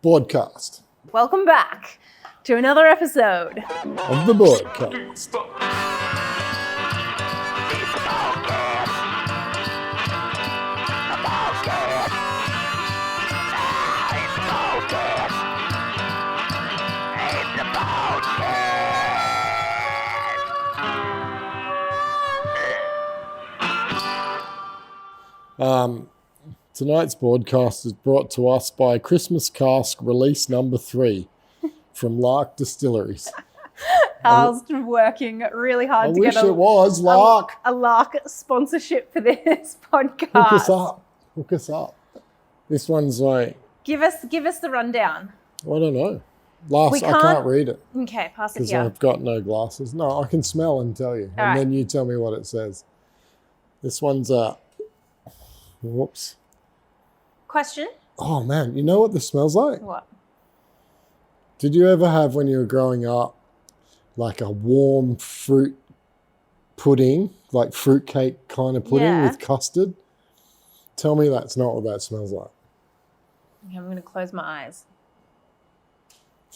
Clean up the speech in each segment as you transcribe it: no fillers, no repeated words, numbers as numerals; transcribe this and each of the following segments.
Boardcast Welcome back to another episode of the Boardcast. Tonight's broadcast is brought to us by Christmas Cask Release Number 3 from Lark Distilleries. Al's working really hard I to wish get it was Lark. a Lark sponsorship for this podcast. Hook us up. Hook us up. This one's like, Give us the rundown. I don't know. I can't read it Okay, pass it because here. I've got no glasses. No, I can smell and tell you. All right. Then you tell me what it says. This one's whoops. Question? Oh man, you know what this smells like? What? Did you ever have, when you were growing up, like a warm fruit pudding, like fruitcake kind of pudding Yeah. with custard? Tell me that's not what that smells like. Okay, I'm going to close my eyes.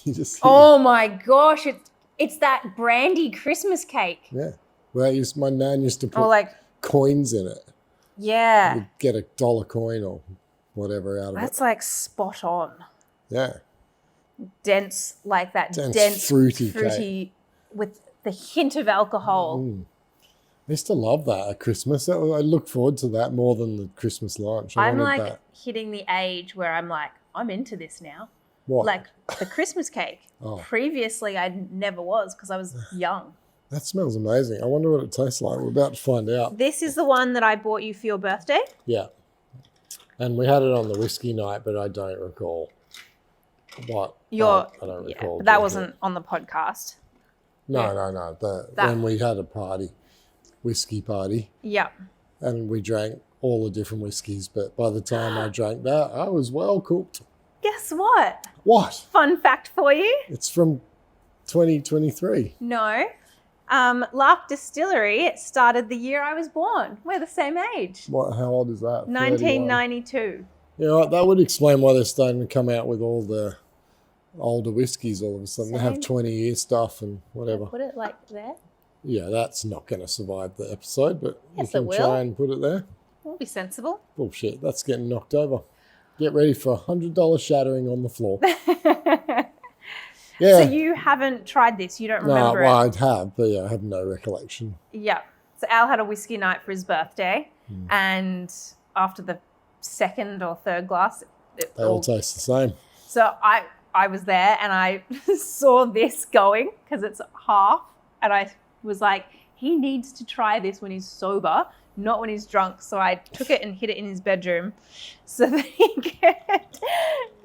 You just Oh my gosh, it's that brandy Christmas cake. yeah. Well, my nan used to put Or like, coins in it. yeah, You'd get $1 coin or whatever out of that's it. like spot on. Yeah. Dense, like that Dense, fruity cake. with the hint of alcohol. I used to love that at Christmas. I look forward to that more than the Christmas lunch. I'm wanted like that. hitting the age where I'm like, I'm into this now. What? Like the Christmas cake. Oh. Previously, I never was because I was young. That smells amazing. I wonder what it tastes like. We're about to find out. This is the one that I bought you for your birthday. Yeah. And we had it on the whiskey night, but I don't recall what. I don't recall. But that drinking wasn't it. on the podcast. No. That- When we had a party, whiskey party, Yeah. and we drank all the different whiskeys, but by the time I drank that, I was well cooked. Guess what? What? Fun fact for you. It's from 2023. No. Lark Distillery started the year I was born. We're the same age. What? How old is that? 1992. You know what? That would explain why they're starting to come out with all the older whiskies all of a sudden. They have Same. 20-year stuff and whatever. Put it like there. Yeah, that's not going to survive the episode, but Yes, you it can will. try and put it there. We'll be sensible. Bullshit, that's getting knocked over. Get ready for $100 shattering on the floor. So Yeah. you haven't tried this. You don't No, remember well, it. I'd have, but yeah, I have no recollection. Yeah. So Al had a whiskey night for his birthday, Hmm. and after the second or third glass, They all taste the same. so I was there and I saw this going because it's half, and I was like, he needs to try this when he's sober, not when he's drunk. So I took it and hid it in his bedroom so that he could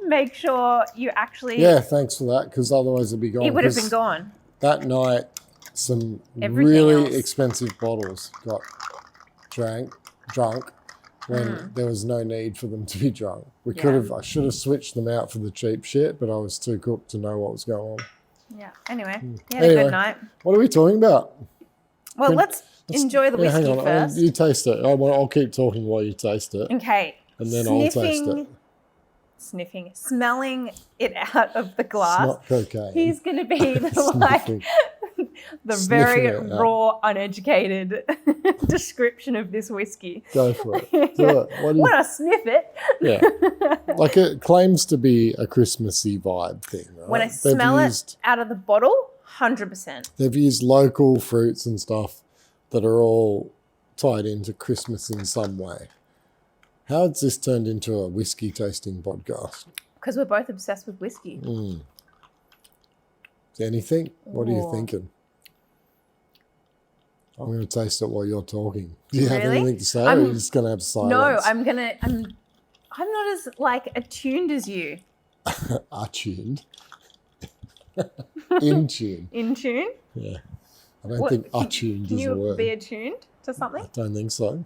make sure you actually. Yeah, thanks for that, because otherwise it'd be gone. It would have 'cause been gone. That night, some Everything really else. expensive bottles got drunk when there was no need for them to be drunk. I should have switched them out for the cheap shit, but I was too cooked to know what was going on. Yeah. Anyway, you had a Anyway. good night. What are we talking about? Well, let's enjoy the whiskey hang on. first. You taste it. I'll keep talking while you taste it, Okay. and then I'll taste it. Smelling it out of the glass. It's not cocaine. He's going to be the Sniffing. very Sniffing it out. raw, uneducated description of this whiskey. Go for it. Do it. What do you When I sniff it, Yeah. Like it claims to be a Christmassy vibe thing, right? when I smell it out of the bottle, 100%. They've used local fruits and stuff that are all tied into Christmas in some way. How has this turned into a whiskey tasting podcast? Because we're both obsessed with whiskey. Anything? What are you Oh. thinking? I'm going to taste it while you're talking. Do you have Really? anything to say, or are you just going to have silence? No, I'm not as attuned as you. Attuned. In tune. In tune? Yeah. I don't What- think attuned Can is a you word. be attuned to something? I don't think so.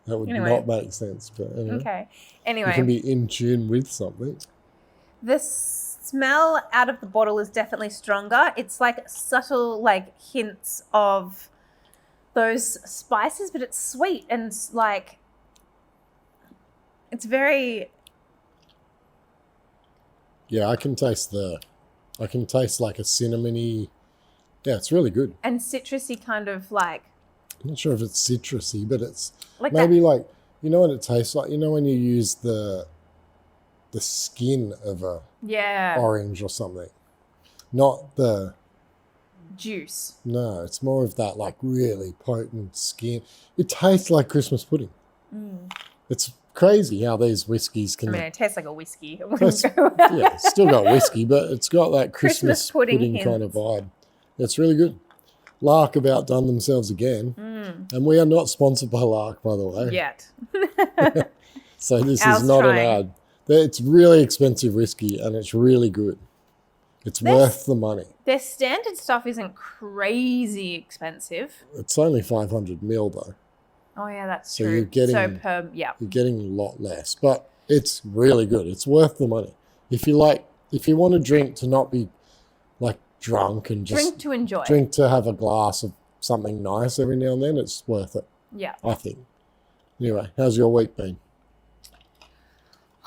That would Anyway. not make sense. But anyway, Okay. you Anyway, can be in tune with something. the smell out of the bottle is definitely stronger. It's like subtle, like hints of those spices, but it's sweet and like it's very Yeah, I can taste like a cinnamony. Yeah, it's really good. And citrusy kind of like. I'm not sure if it's citrusy, but it's Like maybe like, you know what it tastes like? You know when you use the skin of a orange or something? Not the juice. No, it's more of that like really potent skin. It tastes like Christmas pudding. It's crazy how these whiskies can. I mean, it tastes like a whiskey. Yeah, it's still got whiskey, but it's got that Christmas pudding hints. kind of vibe. It's really good. Lark have outdone themselves again, and we are not sponsored by Lark, by the way. Yet. So this is not an ad. It's really expensive whiskey, and it's really good. It's worth the money. Their standard stuff isn't crazy expensive. It's only 500 ml though. Oh yeah, that's So true. you're getting you're getting a lot less, but it's really good. It's worth the money. If you want to drink to not be like drunk and just drink to enjoy. Drink to have a glass of something nice every now and then, it's worth it. Yeah. I think. Anyway, how's your week been?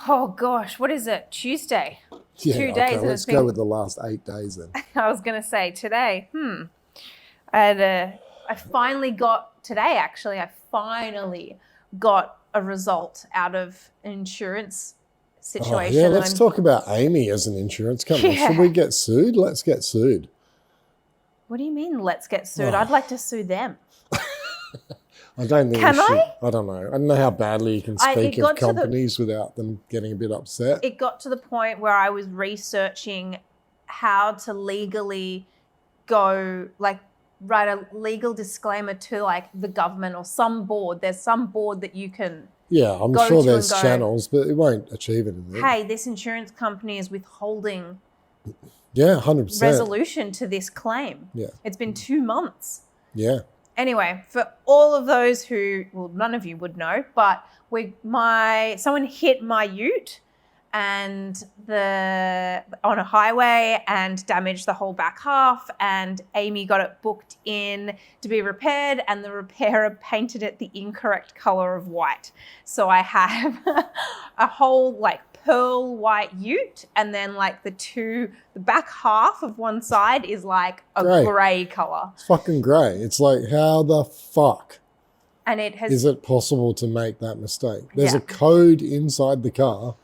Oh gosh, what is it? Tuesday. Yeah, 2 days. Okay, let's go with the last 8 days then. I was going to say today. I finally got today. Actually, I finally got a result out of an insurance situation. Oh, yeah, let's talk about Amy as an insurance company. Yeah. Should we get sued? Let's get sued. What do you mean? Let's get sued. I'd like to sue them. I don't think Can we should. I? I don't know. I don't know how badly you can speak of companies without them getting a bit upset. It got to the point where I was researching how to legally go, like, write a legal disclaimer to, like, the government or some board. There's some board that you can I'm sure there's channels, but it won't achieve anything. Hey, this insurance company is withholding 100%. resolution to this claim. Yeah. It's been 2 months. Yeah. Anyway, for all of those who, well, none of you would know, but someone hit my ute and on a highway and damaged the whole back half, and Amy got it booked in to be repaired, and the repairer painted it the incorrect color of white. So I have a whole like pearl white ute, and then like the back half of one side is like a gray color. It's fucking gray. It's like, how the fuck and is it possible to make that mistake? There's a code inside the car.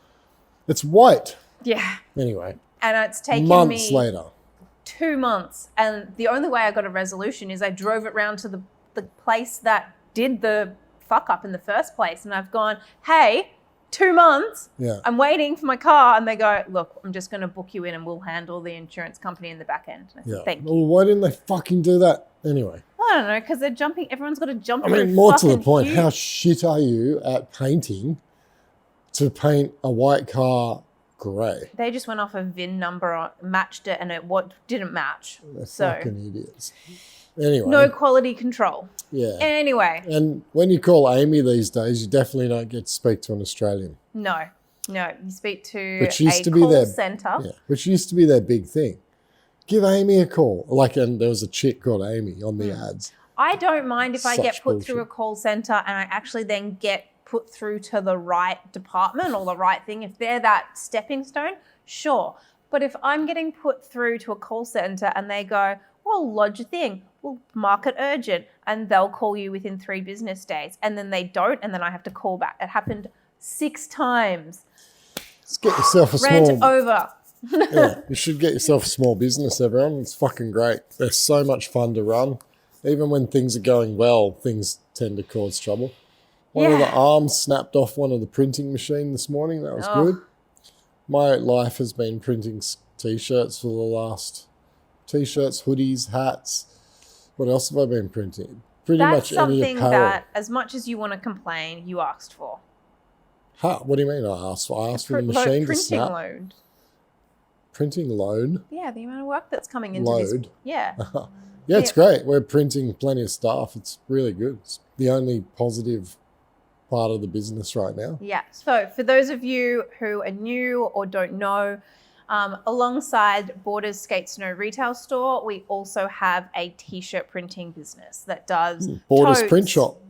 It's white. Yeah. Anyway. And it's taken months me later. 2 months. And the only way I got a resolution is I drove it round to the place that did the fuck up in the first place. And I've gone, hey, 2 months. Yeah. I'm waiting for my car. And they go, look, I'm just going to book you in and we'll handle the insurance company in the back end. And I said, thank you. Well, why didn't they fucking do that anyway? I don't know, because they're jumping. Everyone's got to jump I through mean, more to the fucking point, huge. how shit are you at painting to paint a white car grey? They just went off a VIN number, matched it, and it didn't match. They're So fucking idiots. Anyway. no quality control. Yeah. Anyway. And when you call Amy these days, you definitely don't get to speak to an Australian. No. You speak to Which used to a be call their centre. Yeah, which used to be their big thing. Give Amy a call. And there was a chick called Amy on the ads. I don't mind if I Such get put bullshit. through a call centre and I actually then get put through to the right department or the right thing. If they're that stepping stone, sure. But if I'm getting put through to a call centre and they go, well, lodge a thing, we'll mark it urgent, and they'll call you within 3 business days, and then they don't, and then I have to call back. It happened 6 times. Let's get yourself a Rant small... over. Yeah, you should get yourself a small business, everyone. It's fucking great. They're so much fun to run. Even when things are going well, things tend to cause trouble. One of the arms snapped off one of the printing machine this morning. That was good. My life has been printing T-shirts for the last... T-shirts, hoodies, hats. What else have I been printing? Pretty much any apparel. That's something that, as much as you want to complain, you asked for. What do you mean I asked for? I asked for the machine to snap. Printing load. Printing loan? Yeah, the amount of work that's coming into Load. this. Yeah. Yeah, it's great. We're printing plenty of stuff. It's really good. It's the only positive part of the business right now. Yeah. So for those of you who are new or don't know, alongside Borders Skate Snow retail store, we also have a t-shirt printing business that does Borders totes. Print Shop.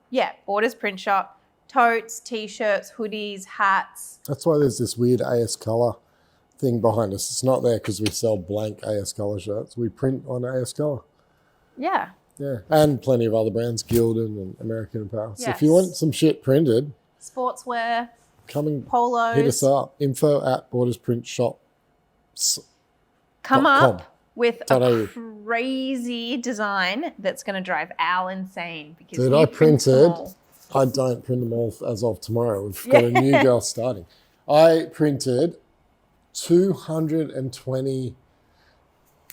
Yeah, Borders Print Shop, totes, t-shirts, hoodies, hats. That's why there's this weird AS Colour thing behind us. It's not there because we sell blank AS Colour shirts. We print on AS Colour. Yeah. Yeah, and plenty of other brands, Gildan and American Apparel. So if you Yes. want some shit printed, Sportswear, come and polos. hit us up. info@bordersprintshop. Come .com. up with .au. a crazy design that's going to drive Al insane. Because Dude, he I prints them printed. all. I don't print them all as of tomorrow. We've got a new girl starting. I printed 220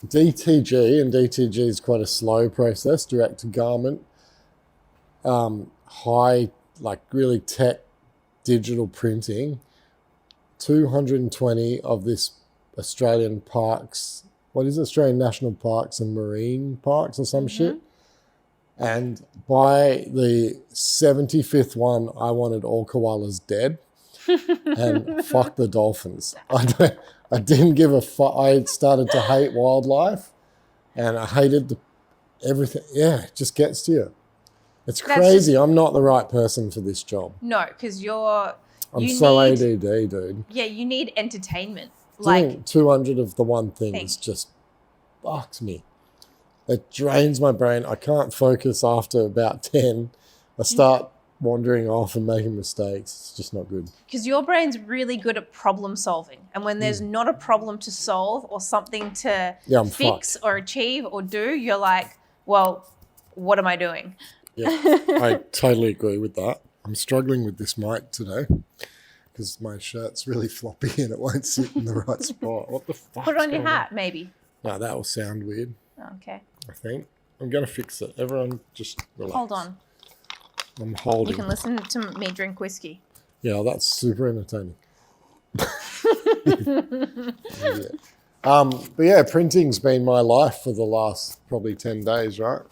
DTG, and DTG is quite a slow process, direct to garment, high, like really tech digital printing, 220 of this Australian parks, what is it? Australian National Parks and Marine Parks or some shit. And by the 75th one, I wanted all koalas dead and fuck the dolphins. I didn't give a fuck. I started to hate wildlife and I hated everything. Yeah, it just gets to you. It's crazy. I'm not the right person for this job. No, because I'm so ADD, dude. Yeah, you need entertainment. Doing 200 of the one thing is just fucks me. It drains my brain. I can't focus after about 10. I start wandering off and making mistakes. It's just not good. Because your brain's really good at problem solving. And when there's not a problem to solve or something to fix or achieve or do, you're like, well, what am I doing? Yeah, I totally agree with that. I'm struggling with this mic today because my shirt's really floppy and it won't sit in the right spot. What the fuck? Put it on your hat, maybe. No, that will sound weird. Okay. I think. I'm going to fix it. Everyone just relax. Hold on. I'm holding. You can listen to me drink whiskey. Yeah, that's super entertaining. But yeah, printing's been my life for the last probably 10 days, right?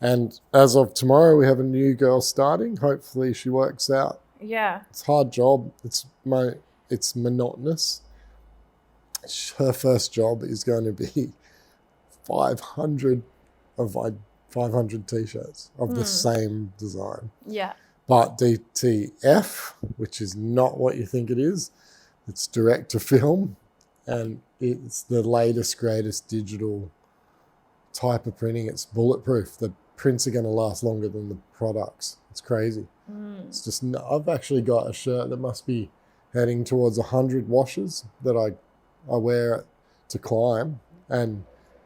And as of tomorrow, we have a new girl starting. Hopefully she works out. Yeah. It's a hard job. It's monotonous. Her first job is going to be 500 t-shirts of the same design. Yeah. But DTF, which is not what you think it is, it's direct to film, and it's the latest, greatest digital type of printing. It's bulletproof. The prints are going to last longer than the products. It's crazy. It's just, I've actually got a shirt that must be heading towards 100 washes that I wear to climb, and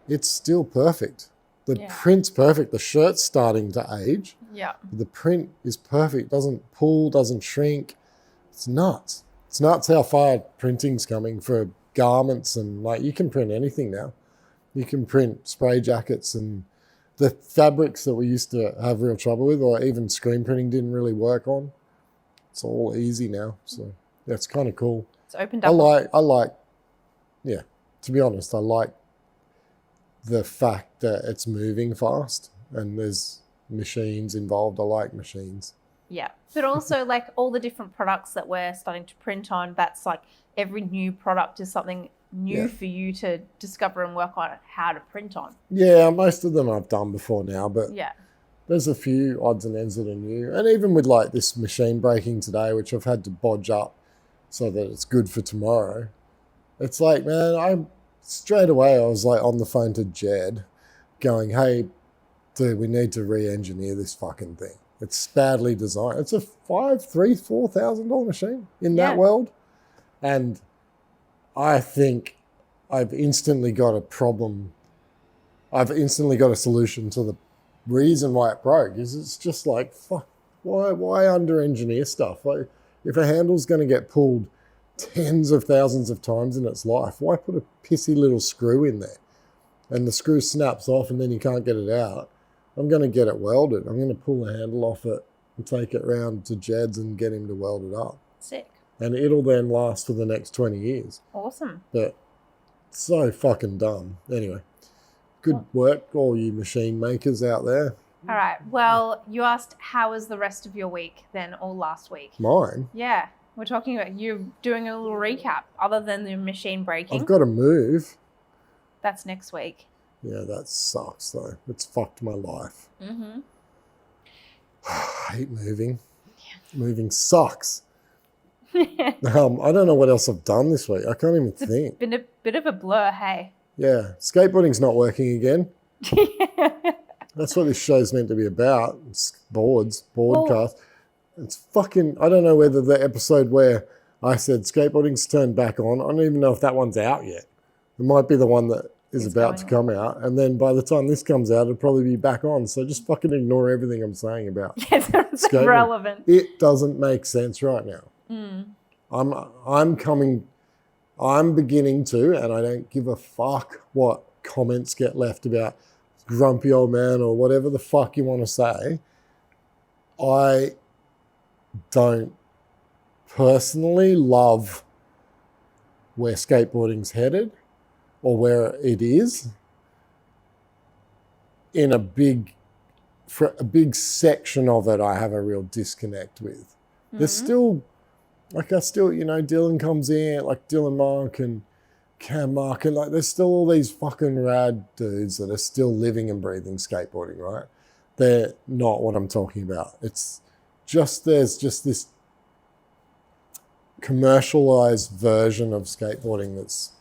it's still perfect. The print's perfect. The shirt's starting to age. Yeah. The print is perfect. Doesn't pull, doesn't shrink. It's nuts. It's nuts how far printing's coming for garments, and like you can print anything now. You can print spray jackets, and the fabrics that we used to have real trouble with, or even screen printing didn't really work on. It's all easy now. So that's kind of cool. It's opened up. To be honest, I like the fact that it's moving fast and there's machines involved. I like machines. Yeah. But also like all the different products that we're starting to print on, that's like every new product is something new for you to discover and work on how to print on. Yeah, most of them I've done before now, but there's a few odds and ends that are new. And even with like this machine breaking today, which I've had to bodge up so that it's good for tomorrow, it's like, man, straight away I was like on the phone to Jed going, hey, dude, we need to re-engineer this fucking thing. It's badly designed. It's a $4,000 machine in that world. And I think I've instantly got a problem. I've instantly got a solution to the reason why it broke. Is it's just like, fuck, why under-engineer stuff? Like, if a handle's going to get pulled tens of thousands of times in its life, why put a pissy little screw in there? And the screw snaps off and then you can't get it out. I'm going to get it welded. I'm going to pull the handle off it and take it round to Jed's and get him to weld it up. Sick. And it'll then last for the next 20 years. Awesome. But so fucking dumb. Anyway, good work, all you machine makers out there. All right. Well, you asked how was the rest of your week then, or last week? Mine? Yeah. We're talking about you doing a little recap other than the machine breaking. I've got to move. That's next week. Yeah, that sucks though. It's fucked my life. I hate moving. Yeah. Moving sucks. I don't know what else I've done this week. I can't even think. It's been a bit of a blur, hey? Yeah, skateboarding's not working again. That's what this show's meant to be about. It's boardcast. Well, It's fucking, I don't know whether the episode where I said skateboarding's turned back on, I don't even know if that one's out yet. It might be the one that is about to come out. And then by the time this comes out, it'll probably be back on. So just fucing ignore everything I'm saying about it's irrelevant. It doesn't make sense right now. I'm beginning to, and I don't give a fuck what comments get left about grumpy old man or whatever the fuck you want to say. I don't personally love where skateboarding's headed or where it is in a big section of it. I have a real disconnect with. There's still, Dylan comes in, like Dylan Mark and Cam Mark, and like there's still all these fucking rad dudes that are still living and breathing skateboarding, right? They're not what I'm talking about. It's just, there's just this commercialized version of skateboarding that's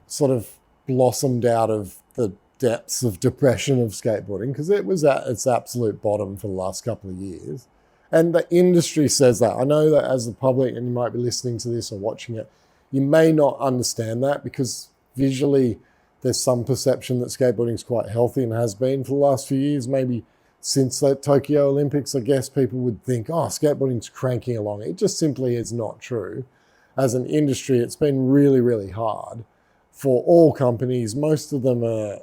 sort of blossomed out of the depths of depression of skateboarding, because it was at its absolute bottom for the last couple of years. And the industry says that. I know that as the public, and you might be listening to this or watching it, you may not understand that because visually there's some perception that skateboarding is quite healthy and has been for the last few years. Maybe since the Tokyo Olympics, I guess people would think, oh, skateboarding's cranking along. It just simply is not true. As an industry, it's been really, really hard for all companies. Most of them are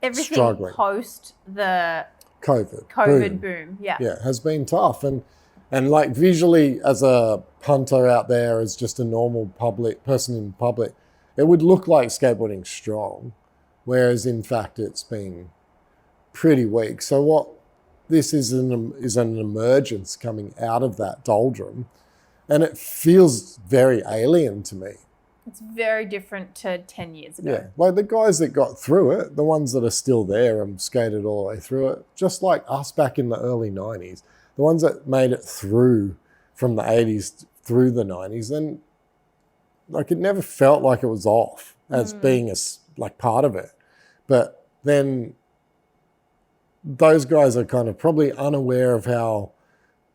everything struggling. Post the COVID boom. Yeah, has been tough. And like visually as a punter out there, as just a normal person in public, it would look like skateboarding's strong, whereas in fact it's been pretty weak. So what this is an emergence coming out of that doldrum, and it feels very alien to me. It's very different to 10 years ago. Yeah, like the guys that got through it, the ones that are still there and skated all the way through it, just like us back in the early 90s, the ones that made it through from the 80s through the 90s, then like it never felt like it was off as being like part of it. But then those guys are kind of probably unaware of how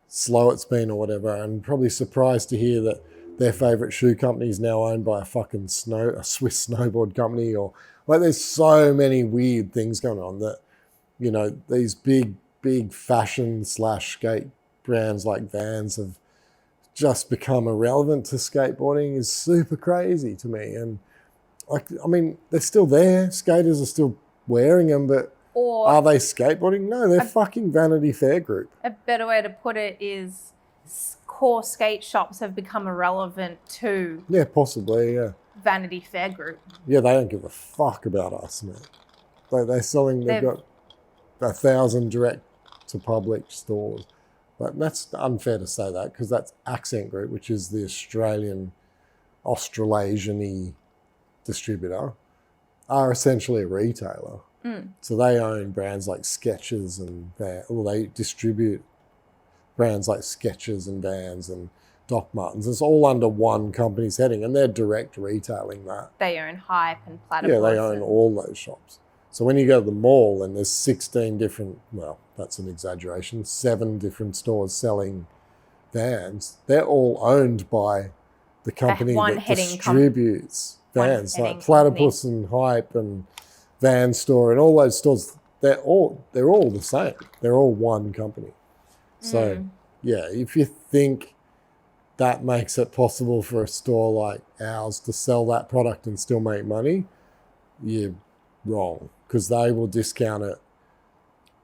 slow it's been or whatever, and probably surprised to hear that their favorite shoe company is now owned by a Swiss snowboard company, or like there's so many weird things going on that, these big fashion / skate brands like Vans have just become irrelevant to skateboarding is super crazy to me. And they're still there. Skaters are still wearing them, but are they skateboarding? No, they're fucking Vanity Fair group. A better way to put it is core skate shops have become irrelevant to Vanity Fair group. Yeah, they don't give a fuck about us, man. They've got 1,000 direct to public stores. But that's unfair to say that, because that's Accent Group, which is the Australasian-y distributor, are essentially a retailer. So they own brands like Skechers and they distribute brands like Skechers and Vans and Doc Martens. It's all under one company's heading, and they're direct retailing that. They own Hype and Platypus. Yeah, they own all those shops. So when you go to the mall and there's 16 different, well, that's an exaggeration, 7 different stores selling Vans, they're all owned by the company that distributes Vans, like Platypus and Hype and Van Store and all those stores. They're all the same. They're all one company. So, yeah, if you think that makes it possible for a store like ours to sell that product and still make money, you're wrong, because they will discount it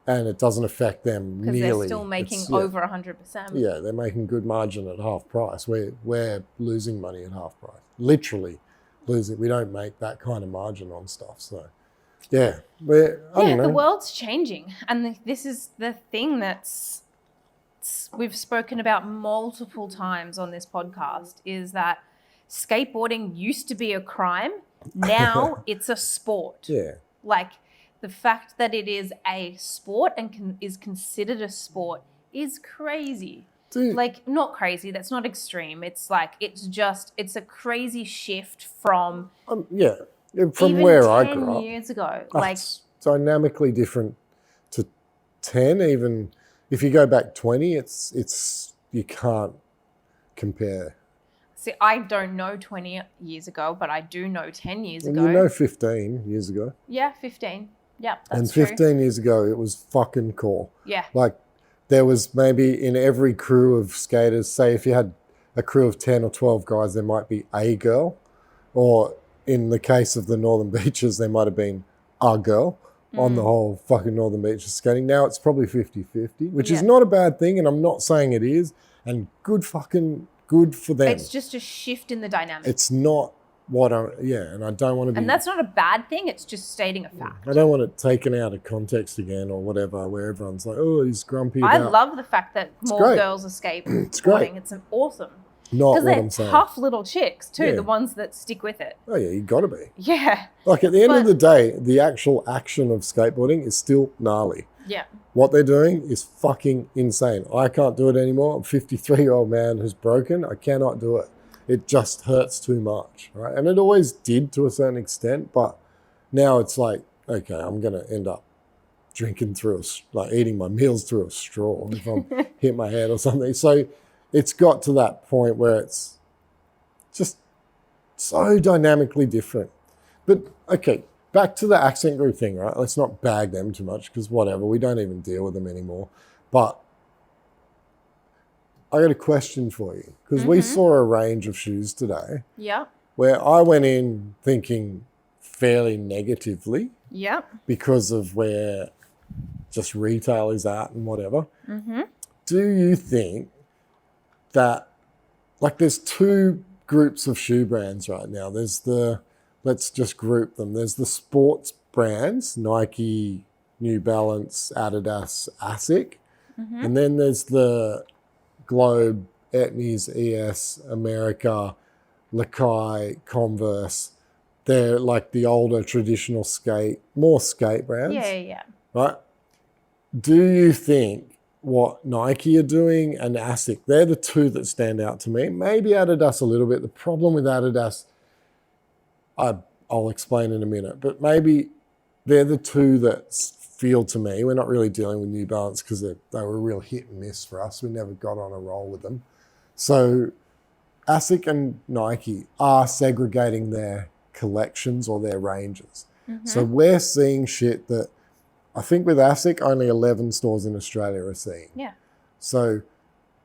and it doesn't affect them nearly. Because they're still making over 100%. Yeah, they're making good margin at half price. We're losing money at half price. Literally losing. We don't make that kind of margin on stuff. So, yeah. I don't know. The world's changing. And this is the thing we've spoken about multiple times on this podcast, is that skateboarding used to be a crime. Now it's a sport. Yeah. Like, the fact that it is a sport and is considered a sport is crazy. Like, not crazy. That's not extreme. It's like, it's a crazy shift from From even where I 10 grew up. years ago. It's dynamically different to 10. Even if you go back 20, it's you can't compare. See, I don't know 20 years ago, but I do know 10 years ago. You know 15 years ago. Yeah, 15. Yeah, that's and true. 15 years ago, it was fucking cool. Yeah. Like, there was maybe in every crew of skaters, say if you had a crew of 10 or 12 guys, there might be a girl. Or in the case of the Northern Beaches, there might have been a girl on the whole fucking Northern Beaches skating. Now it's probably 50-50, which is not a bad thing, and I'm not saying it is. And good for them. It's just a shift in the dynamic. It's not and I don't want to be... And that's not a bad thing, it's just stating a fact. I don't want it taken out of context again or whatever, where everyone's like, oh, he's grumpy about... I love the fact that more girls are skateboarding. It's great. It's awesome. Not what I'm saying. saying. Because they're tough little chicks too, the ones that stick with it. Oh, yeah, you got to be. Yeah. Like, at the end of the day, the actual action of skateboarding is still gnarly. Yeah. What they're doing is fucking insane. I can't do it anymore. I'm a 53-year-old man who's broken. I cannot do it. It just hurts too much, right? And it always did to a certain extent, but now it's like, okay, I'm going to end up drinking through, eating my meals through a straw if I'm hit my head or something. So it's got to that point where it's just so dynamically different. But, okay, back to the accent group thing, right? Let's not bag them too much because whatever, we don't even deal with them anymore. But I got a question for you because we saw a range of shoes today. Yeah. Where I went in thinking fairly negatively. Yeah. Because of where just retail is at and whatever. Mm-hmm. Do you think that, like, there's two groups of shoe brands right now? There's let's just group them. There's the sports brands, Nike, New Balance, Adidas, ASIC. Mm-hmm. And then there's the Globe, Etnies, ES, America, Lakai, Converse. They're like the older traditional more skate brands. Yeah. Right? Do you think what Nike are doing and ASIC, they're the two that stand out to me? Maybe Adidas a little bit. The problem with Adidas, I'll explain in a minute, but maybe they're the two that feel to me, we're not really dealing with New Balance because they were a real hit and miss for us. We never got on a roll with them. So ASIC and Nike are segregating their collections or their ranges. Mm-hmm. So we're seeing shit that I think with ASIC, only 11 stores in Australia are seeing. Yeah. So,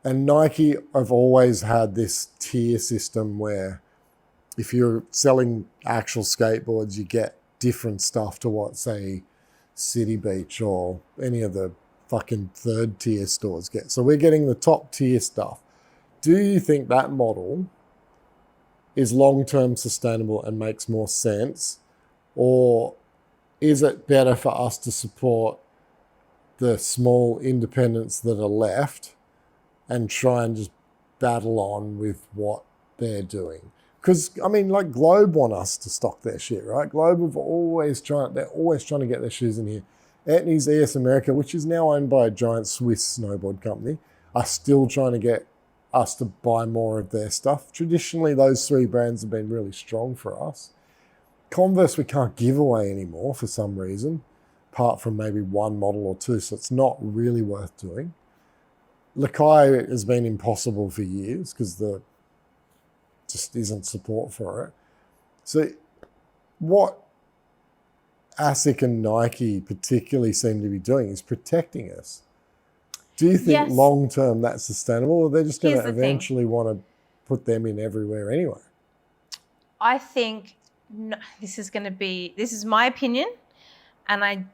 and Nike have always had this tier system where if you're selling actual skateboards, you get different stuff to what, say, City Beach or any of the fucking third tier stores get. So we're getting the top tier stuff. Do you think that model is long-term sustainable and makes more sense? Or is it better for us to support the small independents that are left and try and just battle on with what they're doing? Because, I mean, like Globe want us to stock their shit, right? Globe they're always trying to get their shoes in here. Etnies, ES America, which is now owned by a giant Swiss snowboard company, are still trying to get us to buy more of their stuff. Traditionally, those three brands have been really strong for us. Converse we can't give away anymore for some reason, apart from maybe one model or two, so it's not really worth doing. Lakai has been impossible for years because just isn't support for it. So what ASIC and Nike particularly seem to be doing is protecting us. Do you think long-term that's sustainable, or they're just going to eventually want to put them in everywhere anyway? I think this is my opinion, and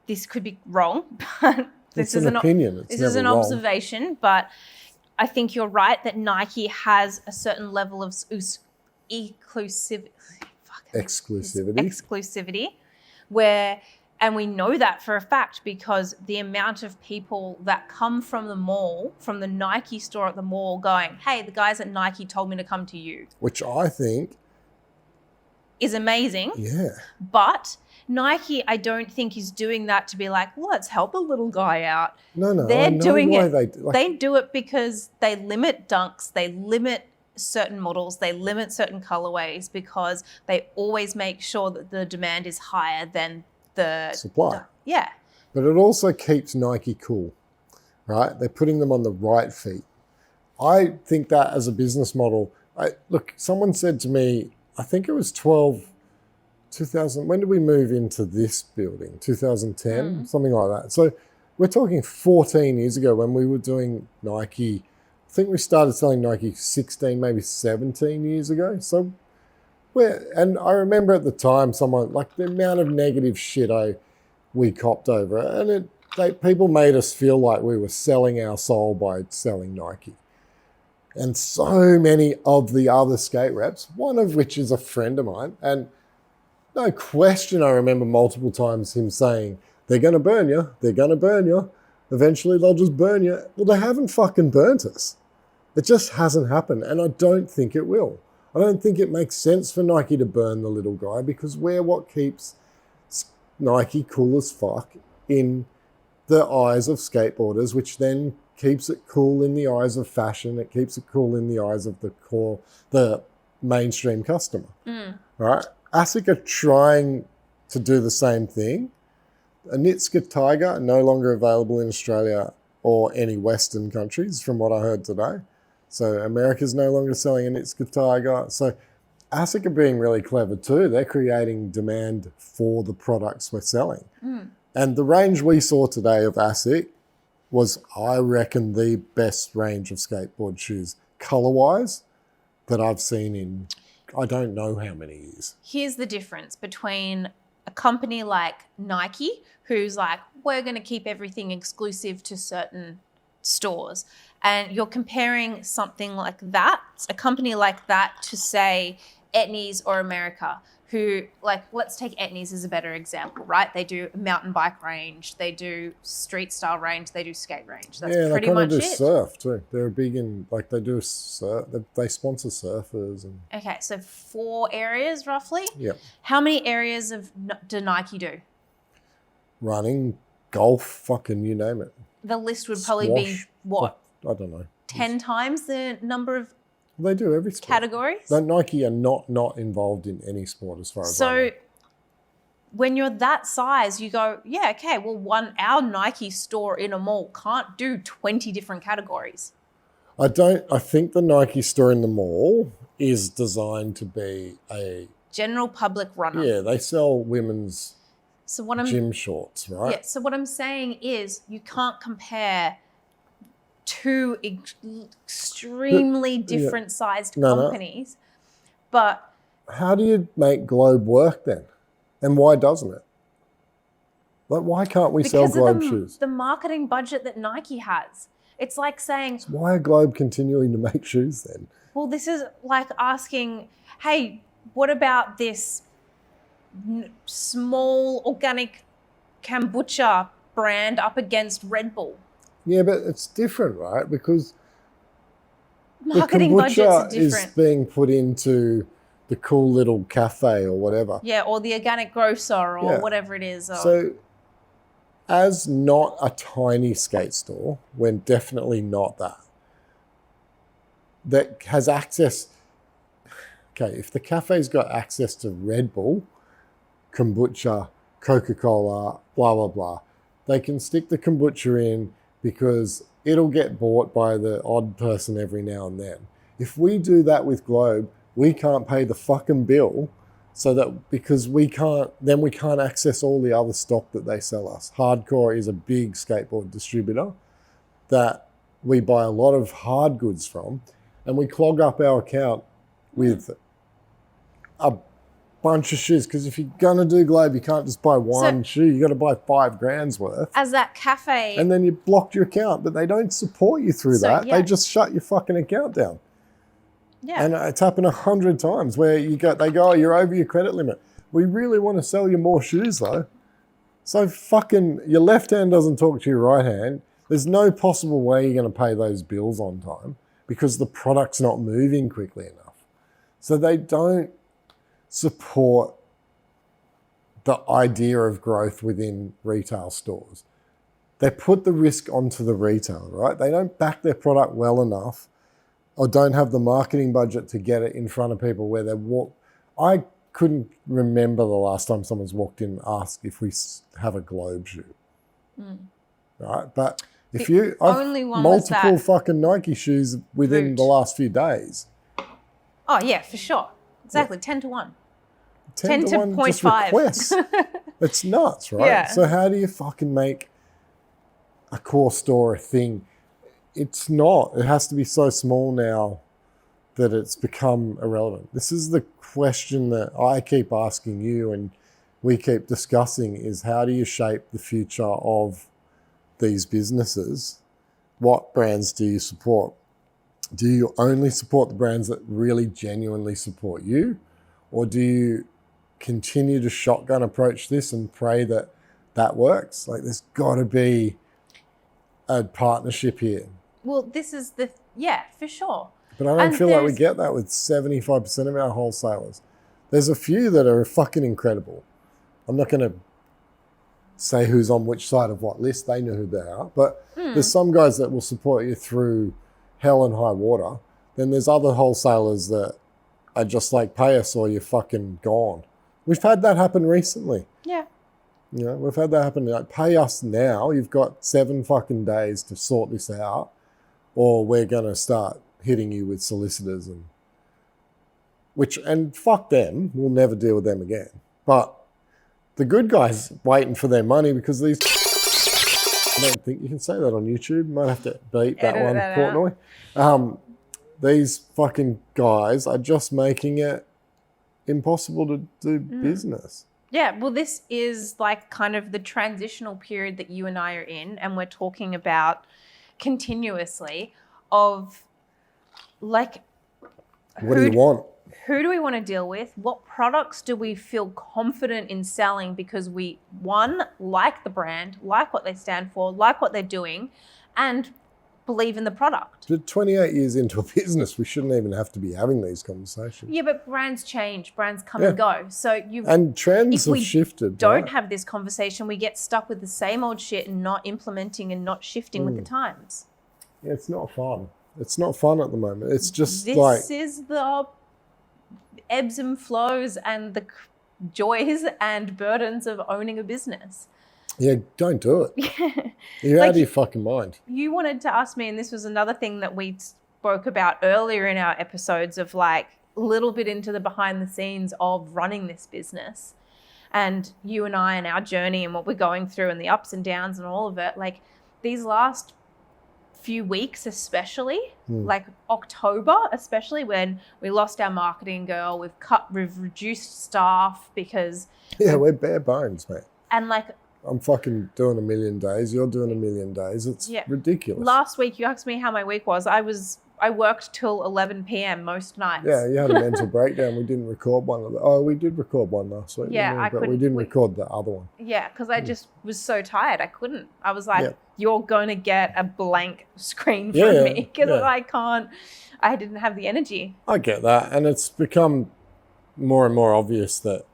this could be wrong, but this is an opinion. This is an observation, but I think you're right that Nike has a certain level of exclusivity and we know that for a fact because the amount of people that come from the mall, from the Nike store at the mall going, hey, the guys at Nike told me to come to you. Which I think is amazing. Yeah. But Nike, I don't think is doing that to be like, well, let's help a little guy out. No, They're I know doing why it. they They do it because they limit dunks, they limit certain models, they limit certain colorways because they always make sure that the demand is higher than the supply. Yeah. But it also keeps Nike cool, right? They're putting them on the right feet. I think that as a business model, look, someone said to me, I think it was 2000, when did we move into this building? 2010, something like that. So we're talking 14 years ago when we were doing Nike. I think we started selling Nike 16, maybe 17 years ago. So and I remember at the time, someone, like the amount of negative shit we copped over it, and people made us feel like we were selling our soul by selling Nike. And so many of the other skate reps, one of which is a friend of mine, and no question, I remember multiple times him saying, they're going to burn you. They're going to burn you. Eventually, they'll just burn you. Well, they haven't fucking burnt us. It just hasn't happened, and I don't think it will. I don't think it makes sense for Nike to burn the little guy because we're what keeps Nike cool as fuck in the eyes of skateboarders, which then keeps it cool in the eyes of fashion. It keeps it cool in the eyes of the mainstream customer, right? ASIC are trying to do the same thing. A Nitska Tiger no longer available in Australia or any Western countries, from what I heard today. So America's no longer selling a Nitska Tiger. So ASIC are being really clever too. They're creating demand for the products we're selling. And the range we saw today of ASIC was, I reckon, the best range of skateboard shoes, color-wise, that I've seen in I don't know how many years. Here's the difference between a company like Nike, who's like, we're going to keep everything exclusive to certain stores. And you're comparing something like that, a company like that, to say Etnies or America, who, like, let's take Etnies as a better example, right? They do a mountain bike range, they do street style range, they do skate range. That's pretty much it. They kind of do surf too. They're big in, like, they do surf, they sponsor surfers. And Okay, so 4 areas roughly? Yeah. How many areas do Nike do? Running, golf, fucking you name it. The list would probably be what? I don't know. 10 times the number of They do every sport. categories? Nike are not involved in any sport as far as I know. So when you're that size, you go, yeah, okay, well, our Nike store in a mall can't do 20 different categories. I think the Nike store in the mall is designed to be a general public runner. Yeah, they sell women's gym shorts, right? Yeah, so what I'm saying is you can't compare two extremely different sized companies. But how do you make Globe work then? And why doesn't it? Like, why can't we sell Globe shoes? The marketing budget that Nike has. It's like saying... So why are Globe continuing to make shoes then? Well, this is like asking, hey, what about this small organic kombucha brand up against Red Bull? Yeah, but it's different, right? Because marketing the budgets are kombucha is being put into the cool little cafe or whatever. Yeah, or the organic grocer or whatever it is. So as not a tiny skate store, we're definitely not that has access. Okay, if the cafe's got access to Red Bull, kombucha, Coca-Cola, blah, blah, blah, they can stick the kombucha in because it'll get bought by the odd person every now and then. If we do that with Globe, we can't pay the fucking bill because we can't access all the other stock that they sell us. Hardcore is a big skateboard distributor that we buy a lot of hard goods from, and we clog up our account with a bunch of shoes, because if you're going to do Globe, you can't just buy one shoe. You got to buy $5,000 worth. As that cafe... And then you blocked your account, but they don't support you through that. Yeah. They just shut your fucking account down. Yeah. And it's happened 100 times where they go, oh, you're over your credit limit. We really want to sell you more shoes though. So fucking your left hand doesn't talk to your right hand. There's no possible way you're going to pay those bills on time because the product's not moving quickly enough. So they don't support the idea of growth within retail stores. They put the risk onto the retailer, right? They don't back their product well enough or don't have the marketing budget to get it in front of people where they walk. I couldn't remember the last time someone's walked in and asked if we have a globe shoe. Right? But if you I've multiple fucking Nike shoes within the last few days. Oh yeah, for sure. Exactly. 10 to 1. 10 to 1 just requests. It's nuts, right? Yeah. So how do you fucking make a core store a thing? It's not. It has to be so small now that it's become irrelevant. This is the question that I keep asking you and we keep discussing is how do you shape the future of these businesses? What brands do you support? Do you only support the brands that really genuinely support you? Or do you continue to shotgun approach this and pray that that works? Like there's got to be a partnership here. Well, this is for sure. But I don't feel like we get that with 75% of our wholesalers. There's a few that are fucking incredible. I'm not going to say who's on which side of what list. They know who they are. But there's some guys that will support you through hell and high water. Then there's other wholesalers that are just like, pay us or you're fucking gone. We've had that happen recently. Yeah. You know, we've had that happen. Like, pay us now. You've got 7 fucking days to sort this out or we're going to start hitting you with solicitors and fuck them. We'll never deal with them again. But the good guys waiting for their money because these... I don't think you can say that on YouTube. Might have to beat that one, Portnoy. These fucking guys are just making it impossible to do business. Yeah, well, this is like kind of the transitional period that you and I are in, and we're talking about continuously of like... What do you want? Who do we want to deal with? What products do we feel confident in selling because we, one, like the brand, like what they stand for, like what they're doing, and believe in the product? But 28 years into a business, we shouldn't even have to be having these conversations. Yeah, but brands change, brands come and go. So and trends have shifted. Don't have this conversation, we get stuck with the same old shit and not implementing and not shifting with the times. Yeah, it's not fun. It's not fun at the moment. It's just this is the ebbs and flows and the joys and burdens of owning a business. Yeah, don't do it. Yeah. You're out of your fucking mind. You wanted to ask me, and this was another thing that we spoke about earlier in our episodes of like a little bit into the behind the scenes of running this business and you and I and our journey and what we're going through and the ups and downs and all of it. Like these last few weeks especially, like October especially, when we lost our marketing girl, we've reduced staff because... Yeah, we're bare bones, mate. And like... I'm fucking doing 1 million days. You're doing 1 million days. It's ridiculous. Last week, you asked me how my week was. I worked till 11 p.m. most nights. Yeah, you had a mental breakdown. We didn't record one of them. Oh, we did record one last week. Yeah, but we didn't record the other one. Yeah, because I just was so tired. I couldn't. I was like, you're going to get a blank screen from me because I didn't have the energy. I get that. And it's become more and more obvious that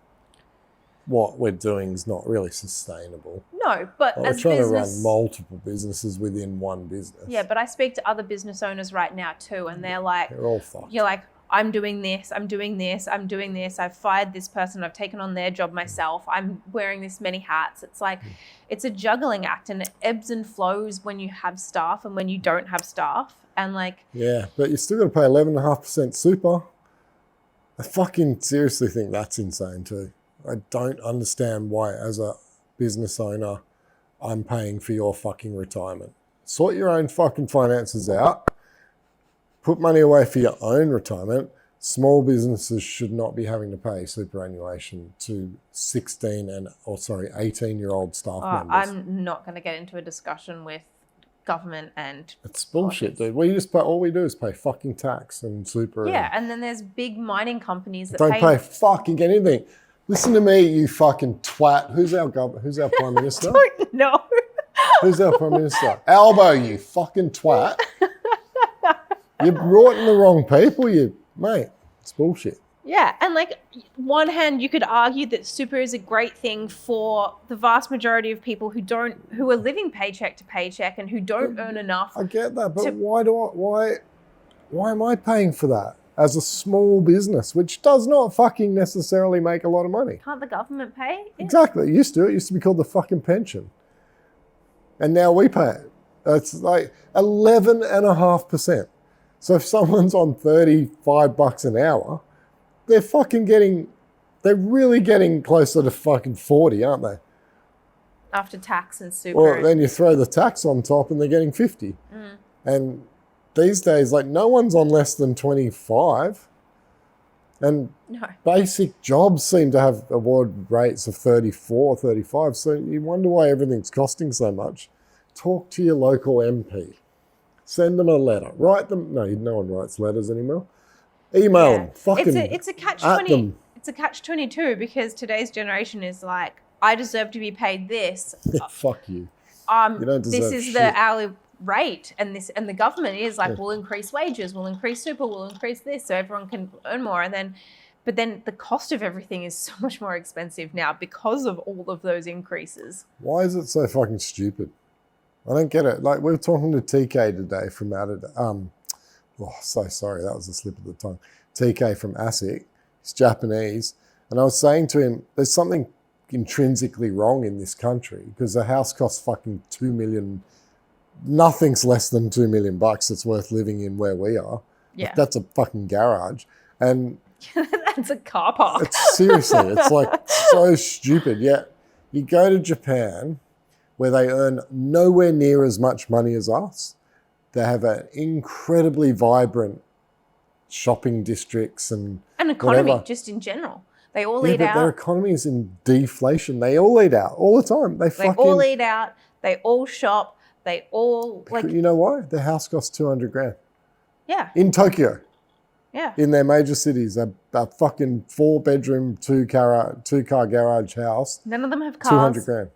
what we're doing is not really sustainable. No, but we're trying to run multiple businesses within one business. Yeah, but I speak to other business owners right now too, and they're like, they're all fucked. You're like, I'm doing this, I'm doing this, I'm doing this. I've fired this person, I've taken on their job myself. I'm wearing this many hats. It's like, it's a juggling act, and it ebbs and flows when you have staff and when you don't have staff. And like... Yeah, but you still got to pay 11.5% super. I fucking seriously think that's insane too. I don't understand why, as a business owner, I'm paying for your fucking retirement. Sort your own fucking finances out. Put money away for your own retirement. Small businesses should not be having to pay superannuation to 18-year-old staff members. I'm not going to get into a discussion with government and... It's bullshit, dude. All we do is pay fucking tax and super. Yeah, and then there's big mining companies that don't pay fucking anything. Listen to me, you fucking twat. Who's our Prime Minister? I don't know. Who's our Prime Minister? Albo, you fucking twat. You're rorting the wrong people, mate. It's bullshit. Yeah, and like one hand, you could argue that super is a great thing for the vast majority of people who are living paycheck to paycheck and who don't earn enough. I get that, but why am I paying for that as a small business, which does not fucking necessarily make a lot of money? Can't the government pay it? Exactly. It used to be called the fucking pension. And now we pay it. It's like 11.5%. So if someone's on $35 an hour, they're really getting closer to fucking 40, aren't they? After tax and super. Well, then you throw the tax on top and they're getting 50. And these days, like, no one's on less than 25. And basic jobs seem to have award rates of 34, 35. So you wonder why everything's costing so much. Talk to your local MP. Send them a letter. Write them. No one writes letters anymore. Email them. Fucking it's a catch-20. It's a catch-22 because today's generation is like, I deserve to be paid this. Fuck you. You don't deserve this is shit. the hourly rate, and the government is like, we'll increase wages, we'll increase super, we'll increase this, so everyone can earn more. But then the cost of everything is so much more expensive now because of all of those increases. Why is it so fucking stupid? I don't get it. Like, we were talking to TK today from so sorry, that was a slip of the tongue. TK from ASIC, he's Japanese, and I was saying to him, there's something intrinsically wrong in this country because a house costs fucking $2 million. Nothing's less than $2 million that's worth living in where we are. Yeah. Like, that's a fucking garage. And that's a car park. Seriously, it's like so stupid. Yet you go to Japan where they earn nowhere near as much money as us. They have an incredibly vibrant shopping districts and economy, whatever. just in general. They all eat but out. Their economy is in deflation. They all eat out all the time. They all eat out. They all shop. They all You know why? Their house costs $200,000. Yeah. In Tokyo. Yeah. In their major cities, a fucking 4-bedroom, 2-car garage house. None of them have cars. $200,000.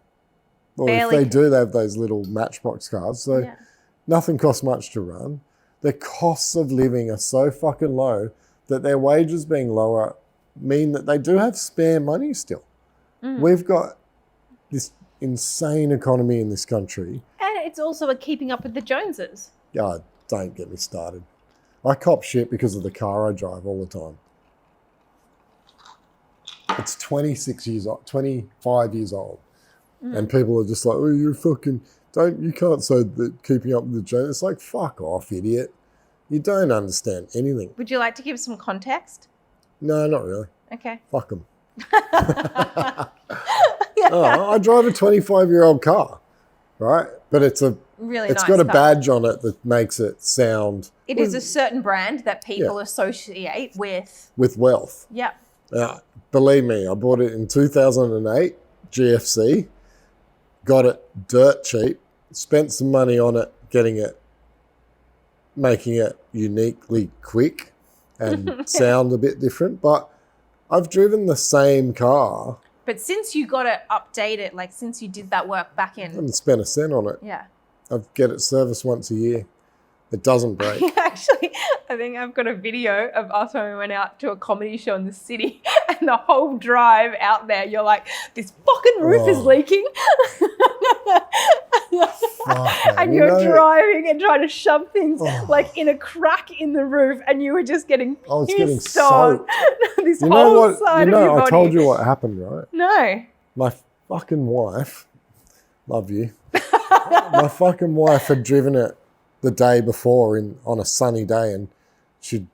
Well, if they do, they have those little Matchbox cars. So nothing costs much to run. The costs of living are so fucking low that their wages being lower mean that they do have spare money still. We've got this insane economy in this country. And it's also a keeping up with the Joneses. God, don't get me started. I cop shit because of the car I drive all the time. It's 25 years old. And people are just like, oh, you can't say that keeping up with the Joneses. It's like, fuck off, idiot. You don't understand anything. Would you like to give some context? No, not really. Okay. Fuck them. I drive a 25-year-old car, right? But it's got a badge on it that makes it sound... It is a certain brand that people associate with... With wealth. Yeah. Believe me, I bought it in 2008, GFC, got it dirt cheap, spent some money on it, making it uniquely quick and sound a bit different, but I've driven the same car. But since you got it updated, like since you did that work back in... I haven't spent a cent on it. Yeah. I get it serviced once a year. It doesn't break. Actually, I think I've got a video of us when we went out to a comedy show in the city and the whole drive out there, you're like, this fucking roof is leaking. And you're driving and trying to shove things like in a crack in the roof and you were just getting pissed I was getting soaked. This whole side of your body. I told you what happened, right? No. My fucking wife, love you, my fucking wife had driven it the day before on a sunny day and she'd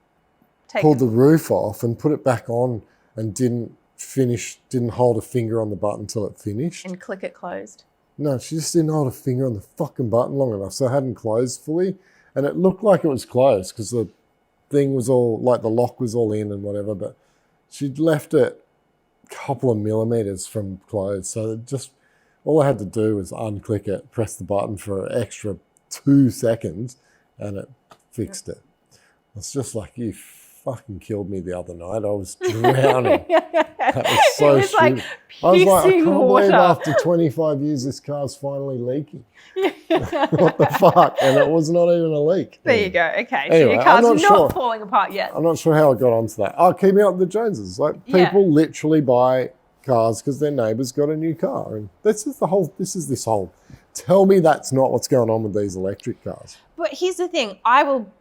pulled the roof off and put it back on and didn't hold a finger on the button until it finished. And click it closed. No, she just didn't hold a finger on the fucking button long enough, so it hadn't closed fully. And it looked like it was closed because the thing was all, like the lock was all in and whatever, but she'd left it a couple of millimeters from closed. So all I had to do was unclick it, press the button for an extra 2 seconds, and it fixed it. It's just like, you fucking killed me the other night. I was drowning. That was so it was stupid. like I was like, I pissing can't water. believe after 25 years this car's finally leaking. What the fuck? And it was not even a leak. There you go. Okay, Anyway, so your car's I'm not sure. falling apart yet. I'm not sure how I got onto that. Oh, keeping up with the Joneses. Like people literally buy cars because their neighbour's got a new car, and this is this whole. Tell me that's not what's going on with these electric cars. But here's the thing: I will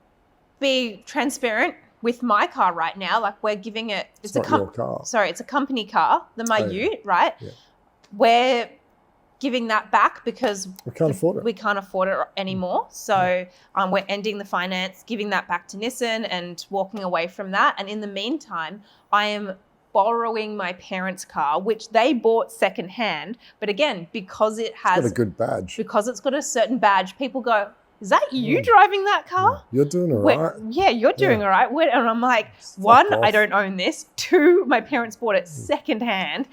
be transparent with my car right now. Like we're giving it. It's not your car. Sorry, it's a company car, my Ute, right? Yeah. We're giving that back because we can't afford it. We can't afford it anymore. So we're ending the finance, giving that back to Nissan and walking away from that. And in the meantime, I am borrowing my parents' car, which they bought secondhand. But again, because it's got a good badge. Because it's got a certain badge, people go, is that you driving that car? You're doing all right. Yeah, you're doing all right. And I'm like, one, I don't own this. Two, my parents bought it secondhand.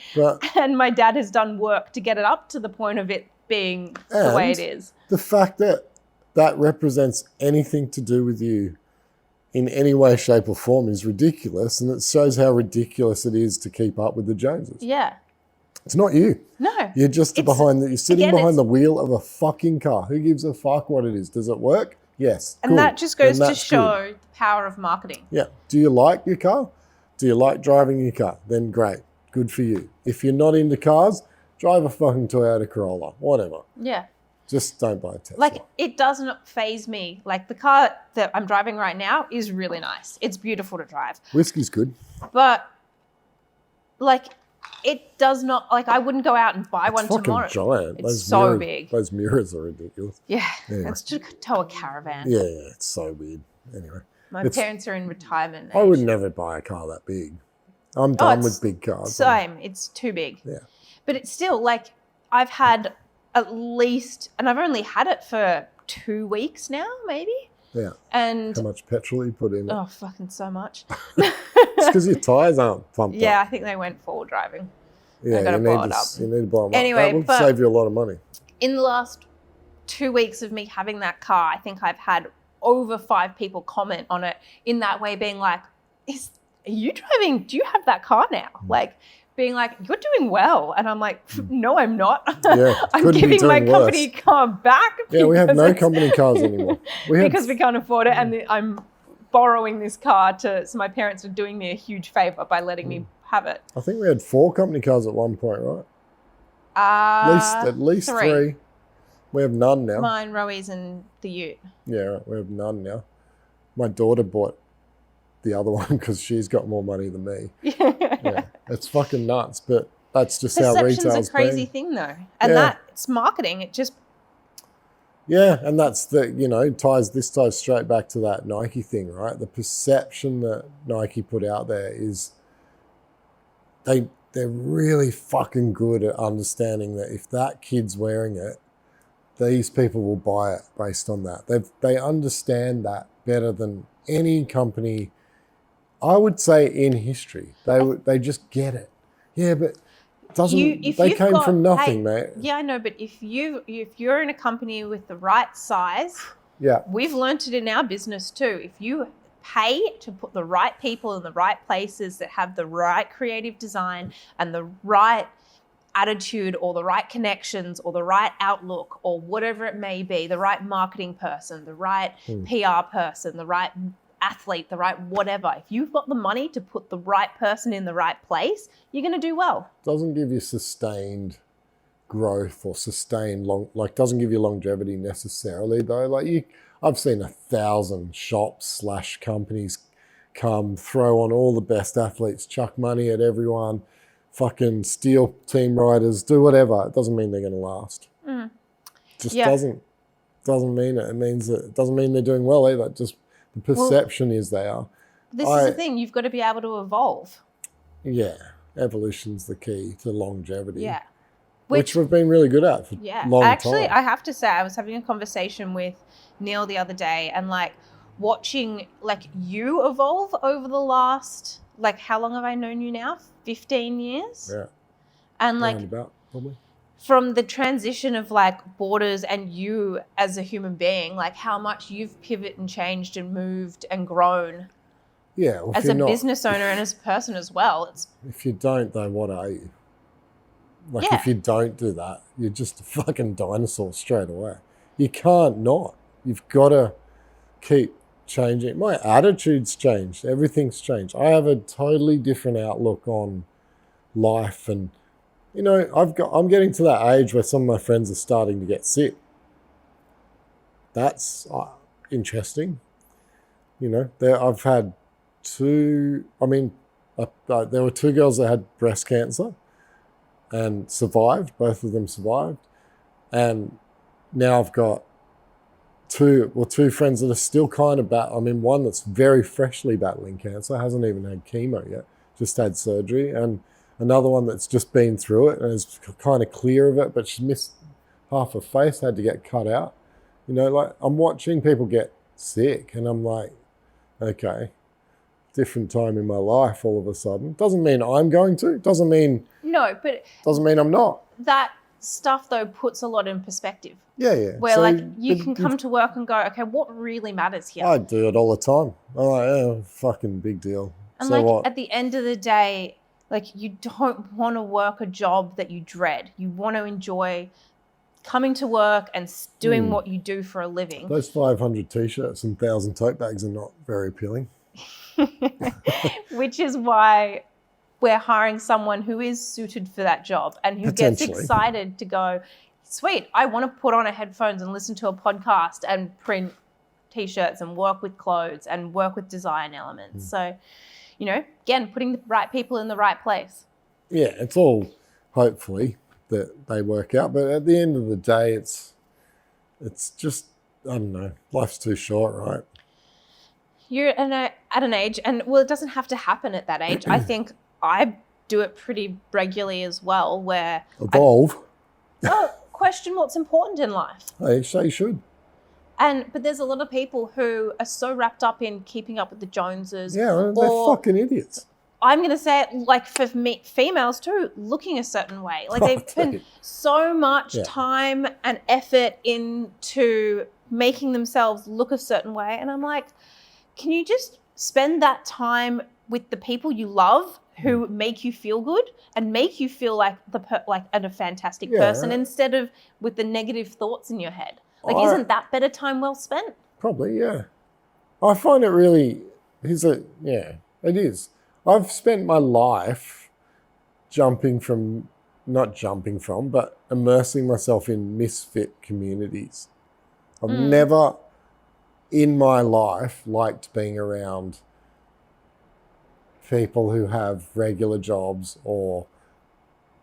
And my dad has done work to get it up to the point of it being the way it is. The fact that that represents anything to do with you in any way, shape or form is ridiculous. And it shows how ridiculous it is to keep up with the Joneses. Yeah. It's not you. No. You're just you're sitting behind the wheel of a fucking car. Who gives a fuck what it is? Does it work? Yes. And that just goes to show the power of marketing. Yeah. Do you like your car? Do you like driving your car? Then great. Good for you. If you're not into cars, drive a fucking Toyota Corolla. Whatever. Yeah. Just don't buy a Tesla. Like, it doesn't faze me. Like, the car that I'm driving right now is really nice. It's beautiful to drive. Whiskey's good. But, like, it does not, like, I wouldn't go out and buy one tomorrow. It's fucking giant. It's so big. Those mirrors are ridiculous. Yeah. Anyway. It's just tow a caravan. Yeah, it's so weird. Anyway. My parents are in retirement age. I would never buy a car that big. I'm done with big cars. Same. It's too big. Yeah. But it's still, like, I've had at least, and I've only had it for 2 weeks now, maybe. Yeah. And how much petrol you put in it? Oh, fucking so much. It's because your tyres aren't pumped up. Yeah, I think they went forward driving. Yeah, you need to blow them anyway, up. That will save you a lot of money. In the last 2 weeks of me having that car, I think I've had over 5 people comment on it in that way, being like, are you driving? Do you have that car now? Like, being like, you're doing well. And I'm like, no, I'm not. Yeah, I'm giving my company car back. Yeah, we have no company cars anymore. Because we can't afford it. And I'm borrowing this car so my parents are doing me a huge favor by letting me have it. I think we had 4 company cars at one point, right? At least 3. We have none now. Mine, Roey's, and the Ute. Yeah, right, we have none now. My daughter bought the other one because she's got more money than me. Yeah, it's fucking nuts, but that's just how retail's Perception's a crazy thing, though, and that's marketing. It just and that's ties straight back to that Nike thing, right? The perception that Nike put out there is they're really fucking good at understanding that if that kid's wearing it, these people will buy it based on that. They understand that better than any company, I would say, in history. They just get it. Yeah, but they came from nothing, mate. Yeah, I know, but if you're in a company with the right size, we've learnt it in our business too. If you pay to put the right people in the right places that have the right creative design and the right attitude or the right connections or the right outlook or whatever it may be, the right marketing person, the right PR person, the right athlete, the right whatever. If you've got the money to put the right person in the right place, you're going to do well. Doesn't give you sustained growth or doesn't give you longevity necessarily though. Like I've seen 1,000 shops / companies come, throw on all the best athletes, chuck money at everyone, fucking steal team riders, do whatever. It doesn't mean they're going to last. Just doesn't mean it. It means that it doesn't mean they're doing well either. Just the perception is they are. This is the thing. You've got to be able to evolve. Yeah. Evolution's the key to longevity. Yeah. Which we've been really good at for a long time. Actually, I have to say, I was having a conversation with Neil the other day and watching you evolve over the last, how long have I known you now? 15 years? Yeah. And about, probably. From the transition of Borders and you as a human being, how much you've pivoted and changed and moved and grown Yeah. Well, as a business owner and as a person as well. If you don't, though, what are you? Like, Yeah. if you don't do that, you're just a fucking dinosaur straight away. You can't not. You've got to keep changing. My attitude's changed. Everything's changed. I have a totally different outlook on life, and I'm getting to that age where some of my friends are starting to get sick. That's interesting. I've had two. There were two girls that had breast cancer and survived. Both of them survived, and now I've got two friends that are still kind of one that's very freshly battling cancer, hasn't even had chemo yet, just had surgery, and another one that's just been through it and is kind of clear of it, but she missed half her face, had to get cut out. I'm watching people get sick, and I'm like, okay, different time in my life all of a sudden. Doesn't mean I'm going to. Doesn't mean I'm not. That stuff, though, puts a lot in perspective. Yeah. Where you can come to work and go, okay, what really matters here? I do it all the time. I'm like, fucking big deal. And so what? At the end of the day, you don't want to work a job that you dread. You want to enjoy coming to work and doing what you do for a living. Those 500 t-shirts and 1,000 tote bags are not very appealing. Which is why we're hiring someone who is suited for that job and who gets excited to go, sweet, I want to put on a headphones and listen to a podcast and print t-shirts and work with clothes and work with design elements. So, again, putting the right people in the right place. Yeah, it's all hopefully that they work out. But at the end of the day, it's just, I don't know, life's too short, right? You're at an age, and it doesn't have to happen at that age. I think I do it pretty regularly as well, where evolve. Question what's important in life. I say you should. But there's a lot of people who are so wrapped up in keeping up with the Joneses. Yeah, they're fucking idiots. I'm going to say it, for me, females too, looking a certain way. They've put so much time and effort into making themselves look a certain way. And I'm like, can you just spend that time with the people you love who make you feel good and make you feel like a fantastic person instead of with the negative thoughts in your head? Isn't that better time well spent? Probably, yeah. I find it really, it is. I've spent my life but immersing myself in misfit communities. I've never in my life liked being around people who have regular jobs or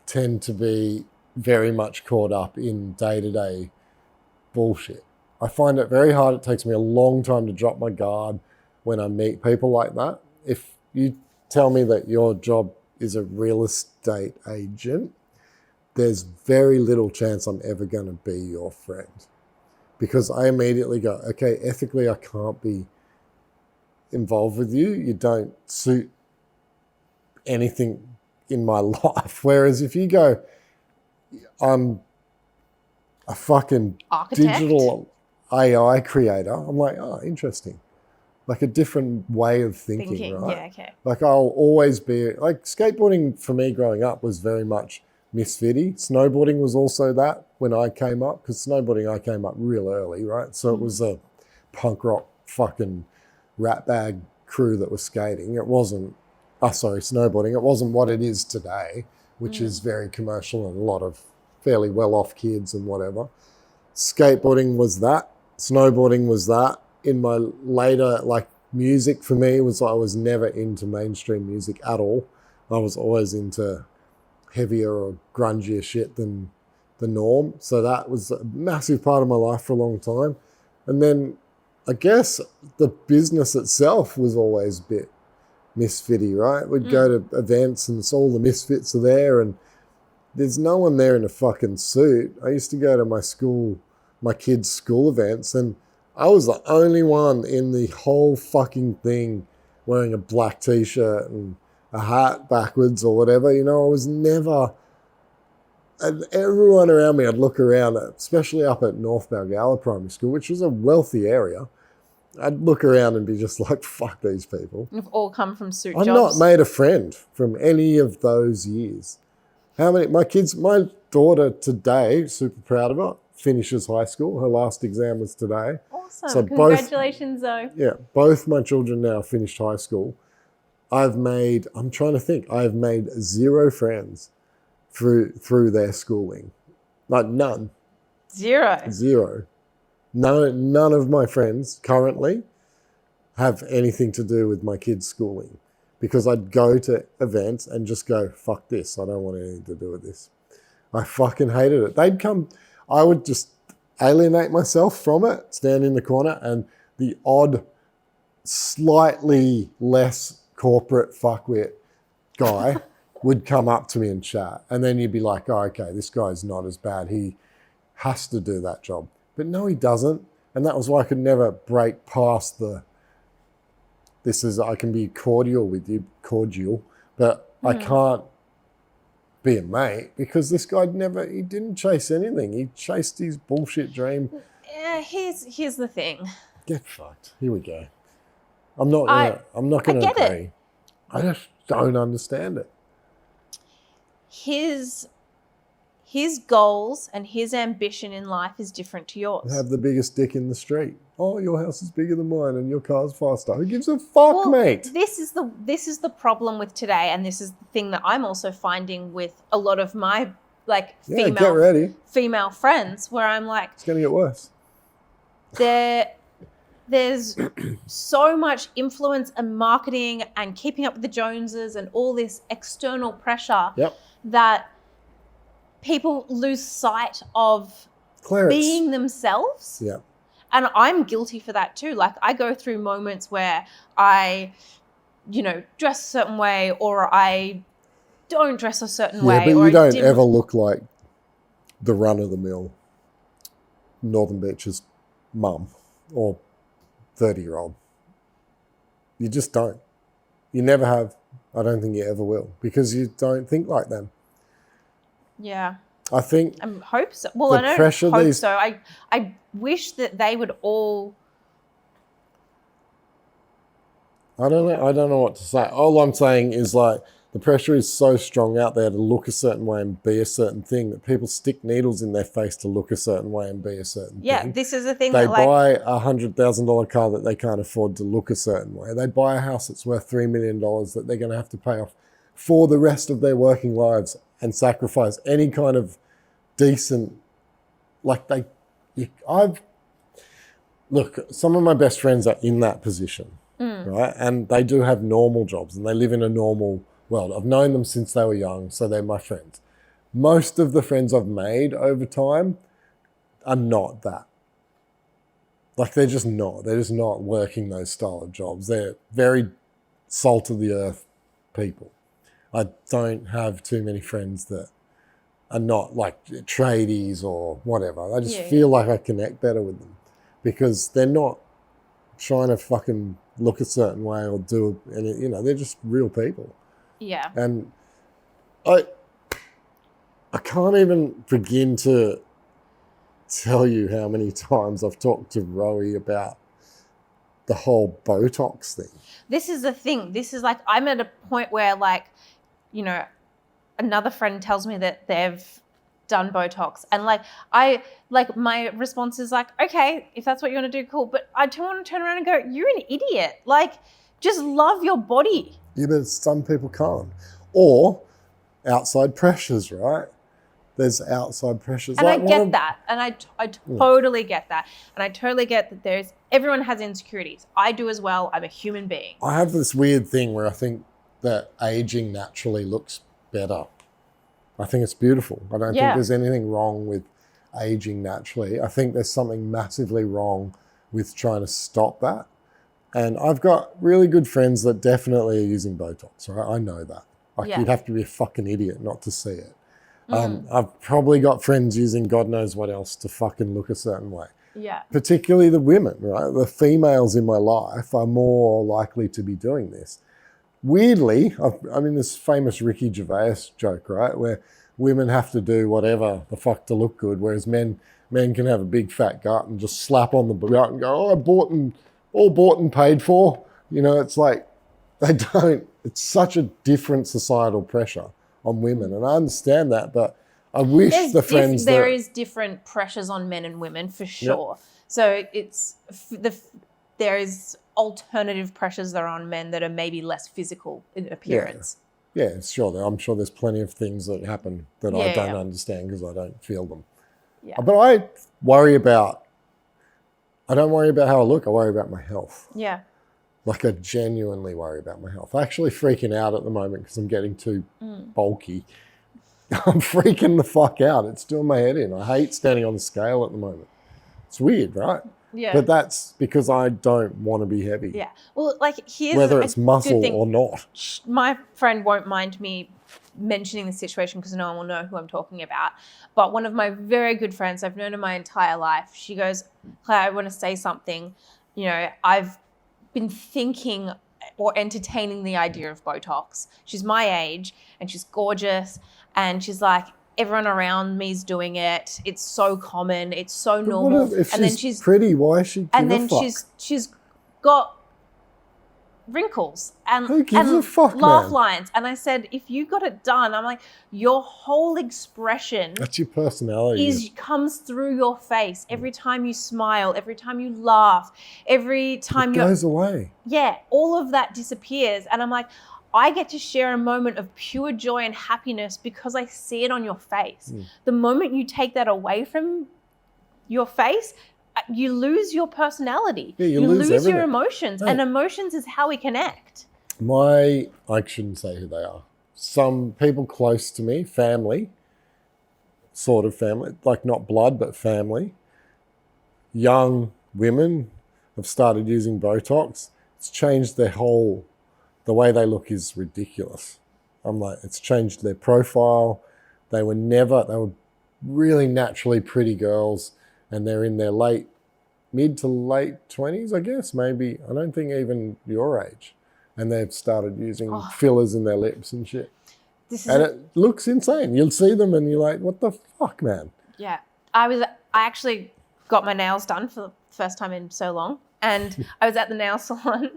tend to be very much caught up in day-to-day bullshit. I find it very hard. It takes me a long time to drop my guard when I meet people like that. If you tell me that your job is a real estate agent, there's very little chance I'm ever going to be your friend, because I immediately go, okay, ethically I can't be involved with you. You don't suit anything in my life. Whereas if you go, I'm a fucking digital AI creator, I'm like, oh, interesting. Like a different way of thinking, right? Yeah, okay. I'll always be, skateboarding for me growing up was very much misfitty. Snowboarding was also that when I came up, because snowboarding I came up real early, right? So it was a punk rock fucking rat bag crew that was skating. It wasn't, snowboarding. It wasn't what it is today, which is very commercial and a lot of fairly well-off kids and whatever. Skateboarding was that. Snowboarding was that. In my later, music for me was, I was never into mainstream music at all. I was always into heavier or grungier shit than the norm. So that was a massive part of my life for a long time. And then I guess the business itself was always a bit misfitty, right? We'd go to events and it's all the misfits are there and there's no one there in a fucking suit. I used to go to my kids' school events, and I was the only one in the whole fucking thing wearing a black t-shirt and a hat backwards or whatever. I was never, and everyone around me, I'd look around, especially up at North Balgowlah Primary School, which was a wealthy area. I'd look around and be just like, fuck these people. We've all come from suit I've jobs. not made a friend from any of those years. My daughter today, super proud of her, finishes high school. Her last exam was today. Awesome. So Congratulations, Zoe. Yeah, both my children now finished high school. I've made 0 friends through their schooling. Like none. Zero. None of my friends currently have anything to do with my kids' schooling, because I'd go to events and just go, fuck this, I don't want anything to do with this. I fucking hated it. I would just alienate myself from it, stand in the corner, and the odd, slightly less corporate fuckwit guy would come up to me and chat. And then you'd be like, oh, okay, this guy's not as bad. He has to do that job. But no, he doesn't. And that was why I could never break past I can be cordial with you, but I can't be a mate, because this guy he didn't chase anything. He chased his bullshit dream. Yeah, here's the thing. Get fucked. Here we go. I'm not gonna agree. I just don't understand it. His goals and his ambition in life is different to yours. Have the biggest dick in the street. Oh, your house is bigger than mine and your car's faster. Who gives a fuck, mate? This is the problem with today, and this is the thing that I'm also finding with a lot of my female friends, where I'm like, it's gonna get worse. There's so much influence and marketing and keeping up with the Joneses and all this external pressure that people lose sight of being themselves. Yeah. And I'm guilty for that too. Like, I go through moments where I, dress a certain way, or I don't dress a certain way. Yeah, but you don't ever look like the run-of-the-mill Northern Beaches mum or 30-year-old. You just don't. You never have. I don't think you ever will, because you don't think like them. Yeah. I think. I hope so. Well, I don't hope so. I wish that they would all. I don't know what to say. All I'm saying is, like, the pressure is so strong out there to look a certain way and be a certain thing that people stick needles in their face to look a certain way and be a certain thing. Yeah, this is the thing. They buy a $100,000 car that they can't afford to look a certain way. They buy a house that's worth $3 million that they're going to have to pay off for the rest of their working lives, and sacrifice any kind of decent, look, some of my best friends are in that position, right? And they do have normal jobs and they live in a normal world. I've known them since they were young, so they're my friends. Most of the friends I've made over time are not that. Like, they're just not working those style of jobs. They're very salt of the earth people. I don't have too many friends that are not like tradies or whatever. I just feel like I connect better with them, because they're not trying to fucking look a certain way or do any, they're just real people. Yeah. And I can't even begin to tell you how many times I've talked to Rowie about the whole Botox thing. This is the thing. This is like, I'm at a point where, like, another friend tells me that they've done Botox, and my response is like, okay, if that's what you want to do, cool. But I don't want to turn around and go, you're an idiot. Like, just love your body. Yeah, but some people can't. Or outside pressures, right? There's outside pressures. And I get that. And I totally get that. And I totally get that everyone has insecurities. I do as well. I'm a human being. I have this weird thing where I think that aging naturally looks better. I think it's beautiful. I don't think there's anything wrong with aging naturally. I think there's something massively wrong with trying to stop that. And I've got really good friends that definitely are using Botox, right? I know that. You'd have to be a fucking idiot not to see it. I've probably got friends using God knows what else to fucking look a certain way. Yeah. Particularly the women, right? The females in my life are more likely to be doing this. Weirdly, this famous Ricky Gervais joke, right, where women have to do whatever the fuck to look good, whereas men can have a big fat gut and just slap on the gut and go, oh, I bought and all bought and paid for. You know, it's like it's such a different societal pressure on women. And I understand that, but I wish there is different pressures on men and women for sure. Yep. So there is alternative pressures that are on men that are maybe less physical in appearance. Yeah, sure. I'm sure there's plenty of things that happen that I don't understand because I don't feel them. Yeah. But I don't worry about how I look. I worry about my health. Yeah. Like I genuinely worry about my health. I'm actually freaking out at the moment because I'm getting too bulky. I'm freaking the fuck out. It's doing my head in. I hate standing on the scale at the moment. It's weird, right? Yeah. But that's because I don't want to be heavy. Yeah. Well, like here's whether it's muscle or not. My friend won't mind me mentioning the situation because no one will know who I'm talking about. But one of my very good friends, I've known her my entire life, she goes, Claire, I want to say something. You know, I've been thinking or entertaining the idea of Botox. She's my age and she's gorgeous and she's like, everyone around me's doing it. It's so common. It's so normal. If she's pretty, why is she give and then a fuck? she's got wrinkles and who gives a fuck, laugh man? lines. And I said, if you got it done, I'm like, your whole expression that's your personality comes through your face every time you smile, every time you laugh, every time it goes away. Yeah, all of that disappears. And I'm like, I get to share a moment of pure joy and happiness because I see it on your face. The moment you take that away from your face, you lose your personality. Yeah, you lose everything. Your emotions. And emotions is how we connect. I shouldn't say who they are. Some people close to me, family, sort of family, like not blood, but family. Young women have started using Botox. It's changed the way they look is ridiculous. I'm like, it's changed their profile. They were really naturally pretty girls and they're in their mid to late 20s, I guess, maybe. I don't think even your age. And they've started using fillers in their lips and shit. It looks insane. You'll see them and you're like, what the fuck, man? Yeah. I actually got my nails done for the first time in so long. And I was at the nail salon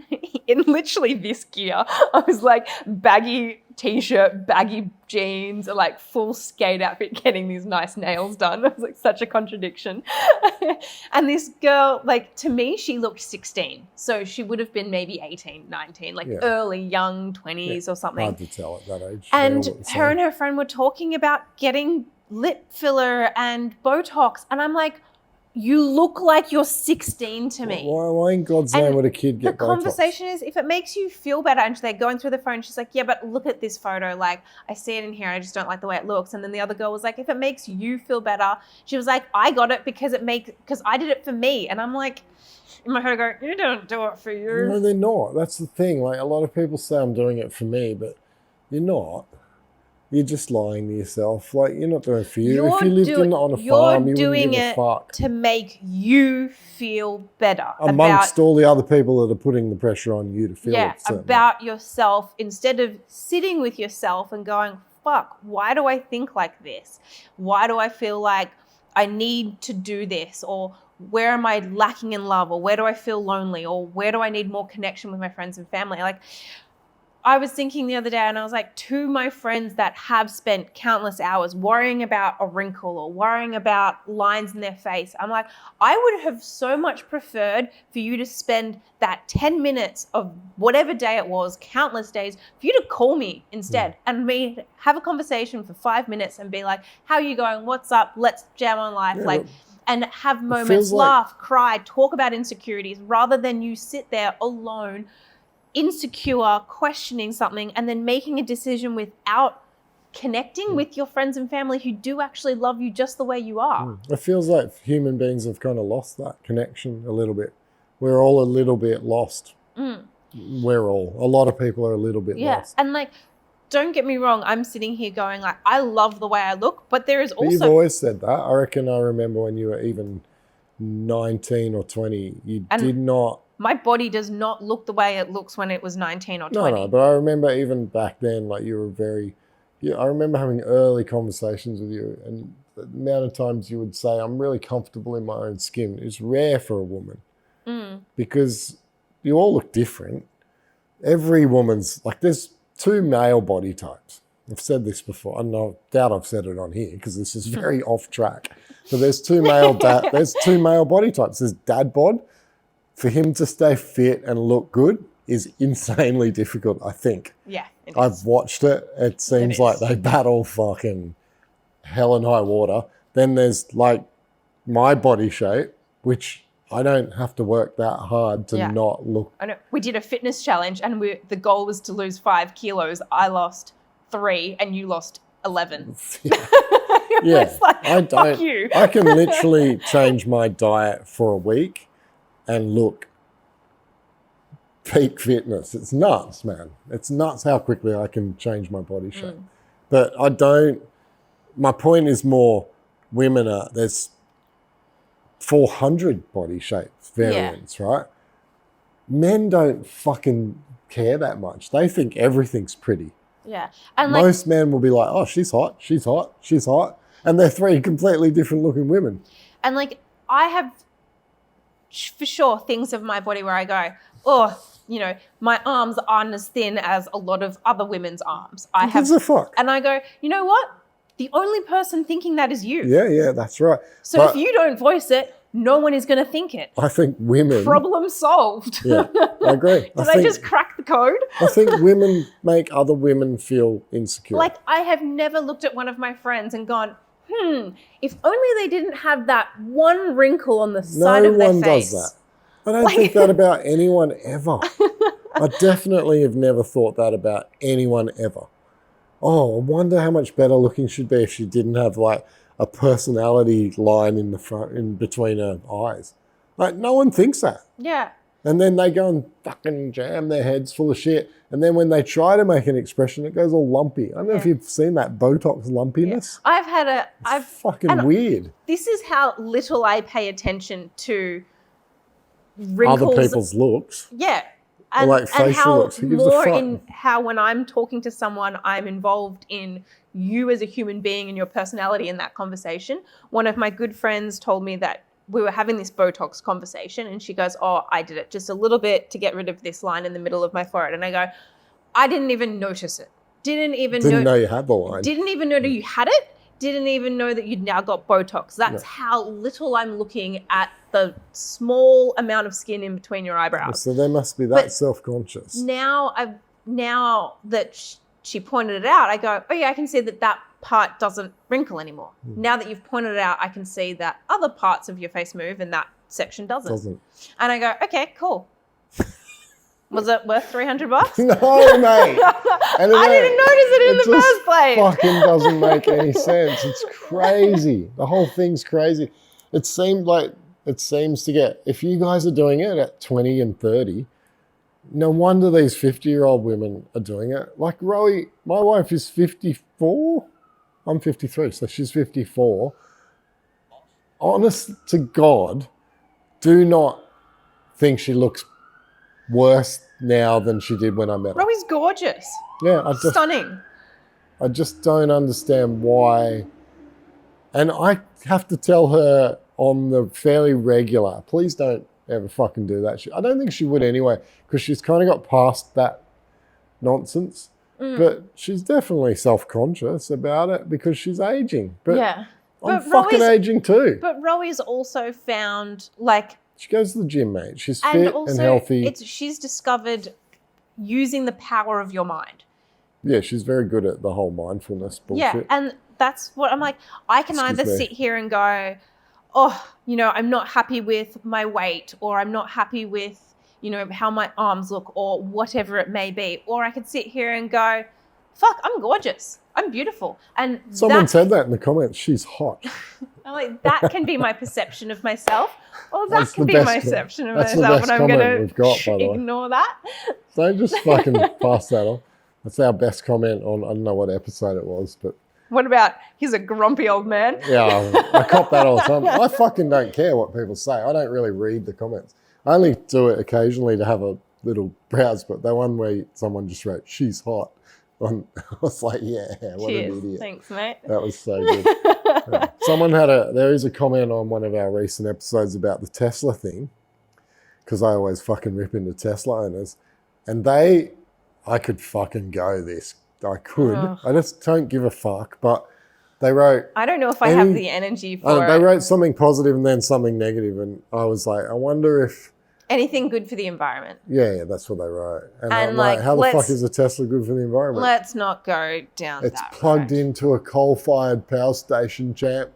in literally this gear. I was like baggy t-shirt, baggy jeans, like full skate outfit getting these nice nails done. It was like such a contradiction. And this girl, like to me, she looked 16. So she would have been maybe 18, 19, like early, young 20s or something. Hard to tell at that age. And her and her friend were talking about getting lip filler and Botox. And I'm like, you look like you're 16 to me. Why in God's name would a kid get Botox? The conversation is, if it makes you feel better, and they're going through the phone, she's like, yeah, but look at this photo. Like, I see it in here. I just don't like the way it looks. And then the other girl was like, if it makes you feel better, she was like, I got it because I did it for me. And I'm like, in my head, I go, you don't do it for you. No, they're not. That's the thing. Like, a lot of people say I'm doing it for me, but you're not. You're just lying to yourself. Like, you're not doing it for you. If you lived on a farm, you wouldn't give a fuck. To make you feel better. Amongst all the other people that are putting the pressure on you to feel it. Yeah, about yourself, instead of sitting with yourself and going, fuck, why do I think like this? Why do I feel like I need to do this? Or where am I lacking in love? Or where do I feel lonely? Or where do I need more connection with my friends and family? Like, I was thinking the other day and I was like, to my friends that have spent countless hours worrying about a wrinkle or worrying about lines in their face, I'm like, I would have so much preferred for you to spend that 10 minutes of whatever day it was, countless days, for you to call me instead and me have a conversation for 5 minutes and be like, how are you going? What's up? Let's jam on life. And have moments, laugh, cry, talk about insecurities rather than you sit there alone insecure, questioning something, and then making a decision without connecting with your friends and family who do actually love you just the way you are. It feels like human beings have kind of lost that connection a little bit. We're all a little bit lost. A lot of people are a little bit lost. And like, don't get me wrong, I'm sitting here going like, I love the way I look, but there is also... You've always said that. I reckon I remember when you were even 19 or 20, you did not... My body does not look the way it looks when it was 19 or 20. No, but I remember even back then, like you were very... I remember having early conversations with you and the amount of times you would say, I'm really comfortable in my own skin. It's rare for a woman because you all look different. Every woman's, like, there's 2 male body types. I've said this before. I doubt I've said it on here because this is very off track. So there's 2 male body types. There's dad bod. For him to stay fit and look good is insanely difficult, I think. Yeah, I've watched it. It seems like they battle fucking hell and high water. Then there's like my body shape, which I don't have to work that hard to not look. I know. We did a fitness challenge and the goal was to lose 5 kilos. I lost 3 and you lost 11. Yeah, like, I don't. Fuck you. I can literally change my diet for a week and look peak fitness. It's nuts, man. It's nuts how quickly I can change my body shape. But I don't. My point is more women are, there's 400 body shape variants, right? Men don't fucking care that much. They think everything's pretty. Yeah. And most men will be like, oh, she's hot, she's hot, she's hot. And they're 3 completely different looking women. And like, I have for sure things of my body where I go, oh, you know, my arms aren't as thin as a lot of other women's arms. I have, the fuck? And I go, you know what? The only person thinking that is you. Yeah, that's right. So but if you don't voice it, no one is going to think it. I think women... Problem solved. Yeah, I agree. Did I just crack the code? I think women make other women feel insecure. Like, I have never looked at one of my friends and gone, if only they didn't have that one wrinkle on the side of their face. No one does that. I don't think that about anyone ever. I definitely have never thought that about anyone ever. Oh, I wonder how much better looking she'd be if she didn't have like a personality line in the front, in between her eyes. Like, no one thinks that. Yeah. And then they go and fucking jam their heads full of shit. And then when they try to make an expression, it goes all lumpy. I don't know if you've seen that Botox lumpiness. Yeah. It's fucking weird. This is how little I pay attention to wrinkles. Other people's looks. Yeah. Or like facial looks. Who gives a fuck? In how when I'm talking to someone, I'm involved in you as a human being and your personality in that conversation. One of my good friends told me that we were having this Botox conversation and she goes, oh, I did it just a little bit to get rid of this line in the middle of my forehead. And I go, I didn't even notice it. Didn't know you had the line. Didn't even know that you had it. Didn't even know that you'd now got Botox. That's how little I'm looking at the small amount of skin in between your eyebrows. So they must be that self-conscious. Now that she pointed it out, I go, oh yeah, I can see that part doesn't wrinkle anymore. Now that you've pointed it out, I can see that other parts of your face move and that section doesn't. And I go, okay, cool. Was it worth $300? No, mate. I didn't notice it in the first place. Fucking doesn't make any sense. It's crazy. The whole thing's crazy. It seems to get, if you guys are doing it at 20 and 30, no wonder these 50-year-old women are doing it. Like Rowie, my wife is 54. I'm 53, so she's 54. Honest to God, do not think she looks worse now than she did when I met her. Rowie's gorgeous. Yeah, stunning. I just don't understand why. And I have to tell her on the fairly regular, please don't ever fucking do that shit. I don't think she would anyway, because she's kind of got past that nonsense. But she's definitely self-conscious about it because she's aging. But yeah. I'm fucking aging too. But Rowie's also found, like... She goes to the gym, mate. She's fit and healthy. She's discovered using the power of your mind. Yeah, she's very good at the whole mindfulness bullshit. Yeah, and that's what I'm like. I can either sit here and go, oh, you know, I'm not happy with my weight, or I'm not happy with, you know, how my arms look, or whatever it may be. Or I could sit here and go, fuck, I'm gorgeous. I'm beautiful. And someone said that in the comments. She's hot. I'm like, that can be my perception of myself. Or that can be my perception of myself. And I'm going to ignore that. Don't just fucking pass that on. That's our best comment on, I don't know what episode it was, but... What about, he's a grumpy old man? Yeah, I cop that all the time. I fucking don't care what people say. I don't really read the comments. I only do it occasionally to have a little browse, but that one where someone just wrote, she's hot. I was like, yeah, what Cheers. an idiot. Thanks, mate. That was so good. Yeah. There is a comment on one of our recent episodes about the Tesla thing. because I always fucking rip into Tesla owners. And I could fucking go this. I could. Ugh. I just don't give a fuck. But they wrote... I don't know if I have the energy for They it. wrote something positive and then something negative, and I was like, I wonder if... Anything good for the environment. Yeah, that's what they wrote. And I'm like, how the fuck is a Tesla good for the environment? Let's not go down It's that plugged road. into a coal-fired power station, champ.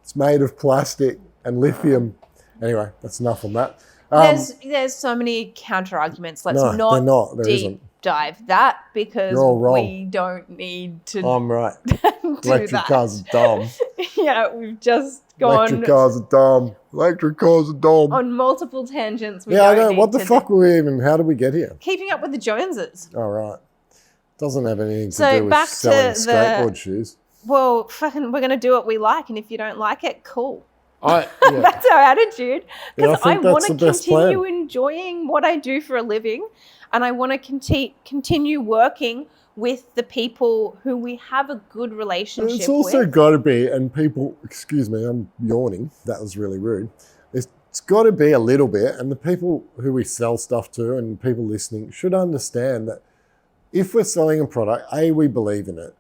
It's made of plastic and lithium. Anyway, that's enough on that. There's so many counter arguments. Let's No, they're not. There deep isn't. dive that because You're all wrong. we don't need to I'm right. do Electric that. cars are dumb. Yeah, we've just gone Electric cars are dumb. Electric cars are dumb. on multiple tangents. We Yeah, I don't know. need What the to fuck were we even... How did we get here? Keeping up with the Joneses. All right. Doesn't have anything to So do with back to selling skateboard shoes. Well, fucking, we're going to do what we like, and if you don't like it, cool. Yeah. That's our attitude. Because Yeah, I I think want that's to the best continue plan. enjoying what I do for a living, and I want to continue working with the people who we have a good relationship It's also with. got to be, and people, excuse me, I'm yawning. That was really rude. It's got to be a little bit, and the people who we sell stuff to and people listening should understand that if we're selling a product, A, we believe in it.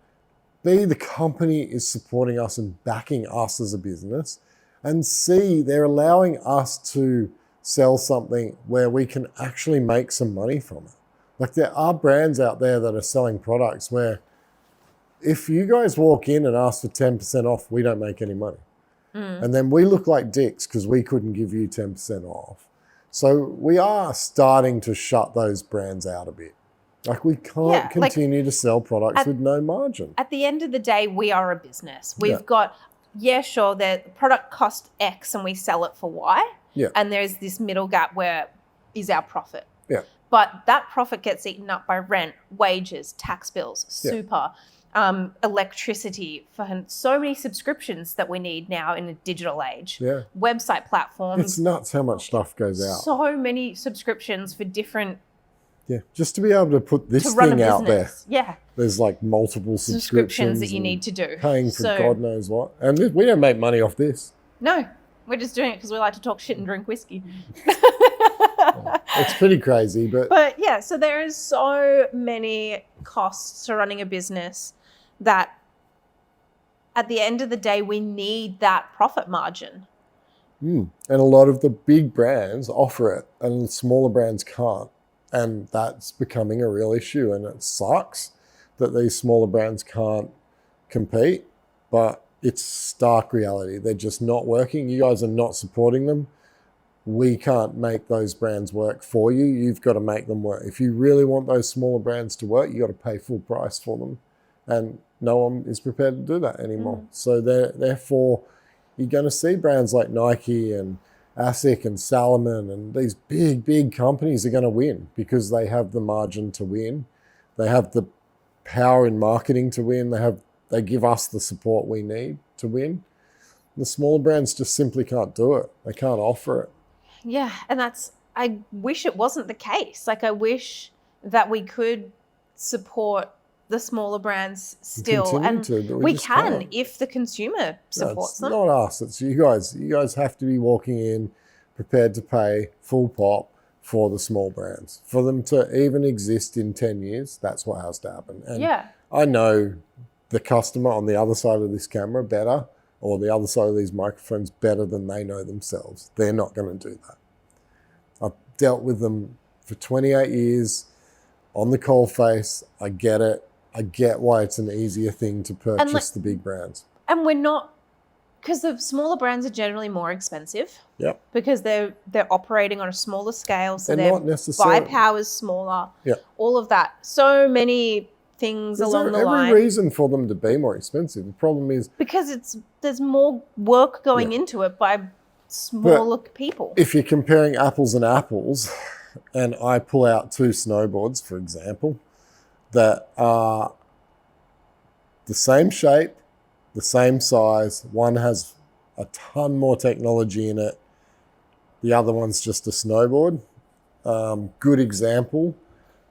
B, the company is supporting us and backing us as a business. And C, they're allowing us to sell something where we can actually make some money from it. Like there are brands out there that are selling products where if you guys walk in and ask for 10% off, we don't make any money. And then we look like dicks because we couldn't give you 10% off. So we are starting to shut those brands out a bit. Like we can't continue to sell products with no margin. At the end of the day, we are a business. We've got, sure, the product cost X and we sell it for Y. Yeah. And there's this middle gap where is our profit. Yeah. But that profit gets eaten up by rent, wages, tax bills, super, electricity, for so many subscriptions that we need now in a digital age. Yeah. Website platforms. It's nuts how much stuff goes out. So many subscriptions for different... Yeah, just to be able to put this to run thing a out there. business. Yeah. There's like multiple subscriptions that you need to do. Paying for God knows what. And we don't make money off this. No, we're just doing it because we like to talk shit and drink whiskey. It's pretty crazy, but... But yeah, so there is so many costs to running a business that at the end of the day, we need that profit margin. And a lot of the big brands offer it and smaller brands can't. And that's becoming a real issue. And it sucks that these smaller brands can't compete, but it's stark reality. They're just not working. You guys are not supporting them. We can't make those brands work for you. You've got to make them work. If you really want those smaller brands to work, you got to pay full price for them. And no one is prepared to do that anymore. So therefore, you're going to see brands like Nike and ASIC and Salomon and these big companies are going to win because they have the margin to win. They have the power in marketing to win. They give us the support we need to win. The smaller brands just simply can't do it. They can't offer it. Yeah, and I wish it wasn't the case. Like I wish that we could support the smaller brands still, and we can if the consumer supports them. It's not us, it's you guys. You guys have to be walking in prepared to pay full pop for the small brands. For them to even exist in 10 years, that's what has to happen. And I know the customer on the other side of this camera better, or the other side of these microphones better than they know themselves. They're not going to do that. I've dealt with them for 28 years on the coalface. I get it. I get why it's an easier thing to purchase the big brands. And we're not, because the smaller brands are generally more expensive. Yep. Because they're operating on a smaller scale, so They're not necessarily buy power is smaller. Yep. All of that. So many things along the line. Every reason for them to be more expensive. The problem is because there's more work going into it by smaller people. If you're comparing apples and apples, and I pull out two snowboards, for example, that are the same shape, the same size. One has a ton more technology in it. The other one's just a snowboard. Good example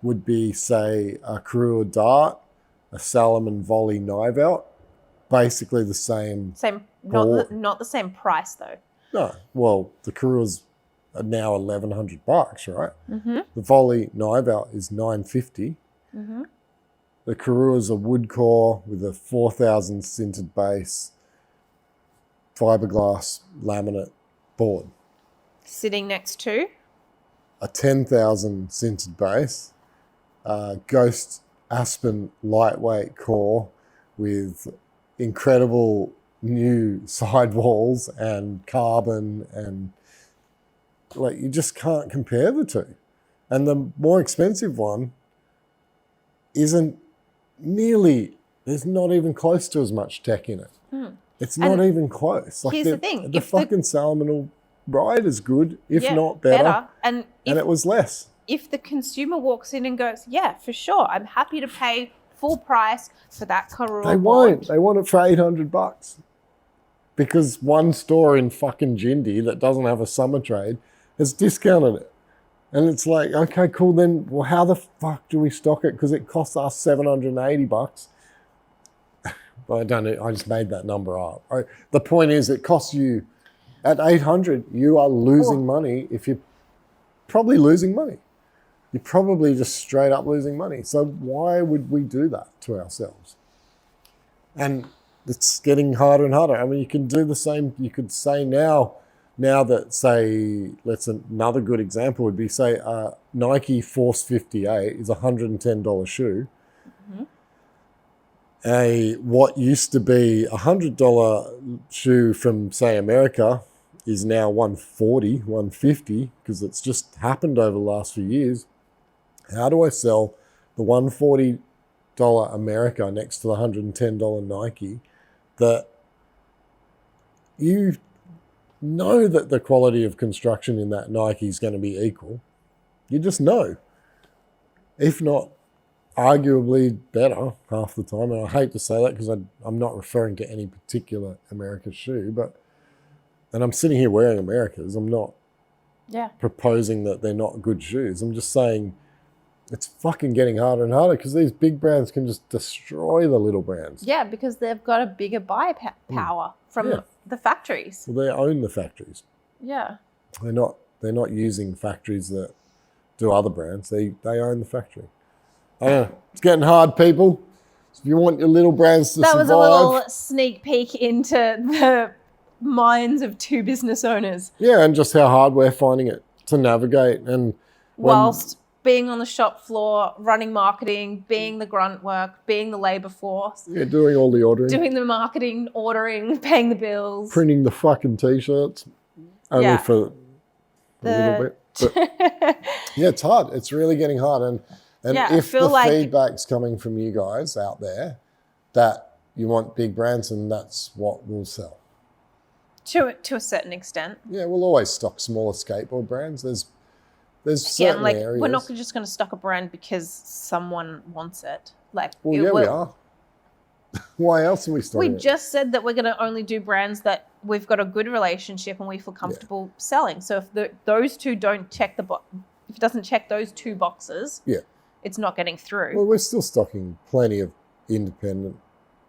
would be, say, a Karua Dart, a Salomon Volley knife out. Basically the same. Not the same price though. No, well, the Karua's are now $1,100, right? Mm-hmm. The Volley knife out is $950. Mm-hmm. The Karoo is a wood core with a 4,000 sintered base, fiberglass laminate board. Sitting next to A 10,000 sintered base, Ghost Aspen lightweight core with incredible new sidewalls and carbon, and like you just can't compare the two. And the more expensive one isn't nearly, there's not even close to as much tech in it. It's not even close. Like here's the thing. The fucking Salmon ride is good, if not better. And it was less. If the consumer walks in and goes, yeah, for sure, I'm happy to pay full price for that Karoo. They won't. They want it for $800 because one store in fucking Jindy that doesn't have a summer trade has discounted it. And it's like, okay, cool. Then, well, how the fuck do we stock it? Because it costs us $780. But I don't know. I just made that number up. The point is, it costs you at $800. You are losing money. If you're probably losing money, you're probably just straight up losing money. So why would we do that to ourselves? And it's getting harder and harder. I mean, you can do the same. You could say now that, say, another good example would be, say, Nike Force 58 is a $110 shoe. Mm-hmm. What used to be a $100 shoe from, say, America is now $140, $150, because it's just happened over the last few years. How do I sell the $140 America next to the $110 Nike that you know that the quality of construction in that Nike is going to be equal? You just know. If not, arguably better half the time. And I hate to say that because I'm not referring to any particular America shoe, and I'm sitting here wearing Americas. I'm not proposing that they're not good shoes. I'm just saying it's fucking getting harder and harder because these big brands can just destroy the little brands. Yeah, because they've got a bigger buy power from the factories. Well, they own the factories. Yeah. They're not using factories that do other brands. They own the factory. I don't know. It's getting hard, people. If you want your little brands to survive. That was a little sneak peek into the minds of two business owners. Yeah, and just how hard we're finding it to navigate. And whilst being on the shop floor, running marketing, being the grunt work, being the labour force. Yeah, doing all the ordering. Doing the marketing, ordering, paying the bills. Printing the fucking T-shirts. Only for a little bit. But yeah, it's hard. It's really getting hard. And if the feedback's coming from you guys out there that you want big brands, and that's what will sell. To a certain extent. Yeah, we'll always stock smaller skateboard brands. There's certain areas. We're not just going to stock a brand because someone wants it. We are. Why else are we stocking it? We just said that we're going to only do brands that we've got a good relationship and we feel comfortable selling. So if those two don't check if it doesn't check those two boxes, it's not getting through. Well, we're still stocking plenty of independent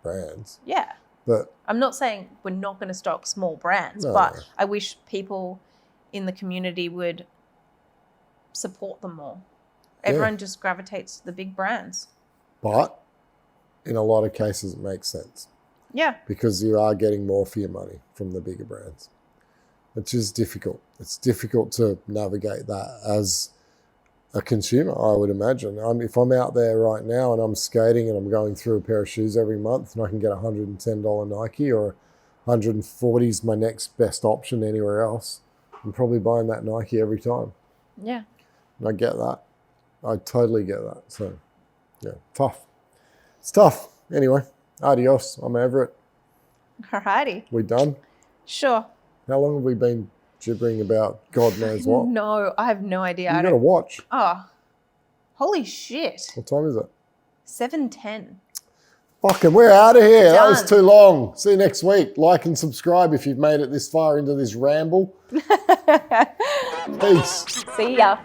brands. Yeah. But I'm not saying we're not going to stock small brands, but I wish people in the community would support them more. Everyone just gravitates to the big brands. But in a lot of cases, it makes sense. Yeah. Because you are getting more for your money from the bigger brands, which is difficult. It's difficult to navigate that as a consumer, I would imagine. If I'm out there right now and I'm skating and I'm going through a pair of shoes every month and I can get a $110 Nike or $140 is my next best option anywhere else, I'm probably buying that Nike every time. Yeah. And I get that. I totally get that. So, yeah, tough. It's tough. Anyway, adios. I'm over it. Alrighty. We done? Sure. How long have we been gibbering about God knows what? No, I have no idea. You got to watch. Oh, holy shit. What time is it? 7:10. Fucking, we're out of here. Done. That was too long. See you next week. Like and subscribe if you've made it this far into this ramble. Peace. See ya.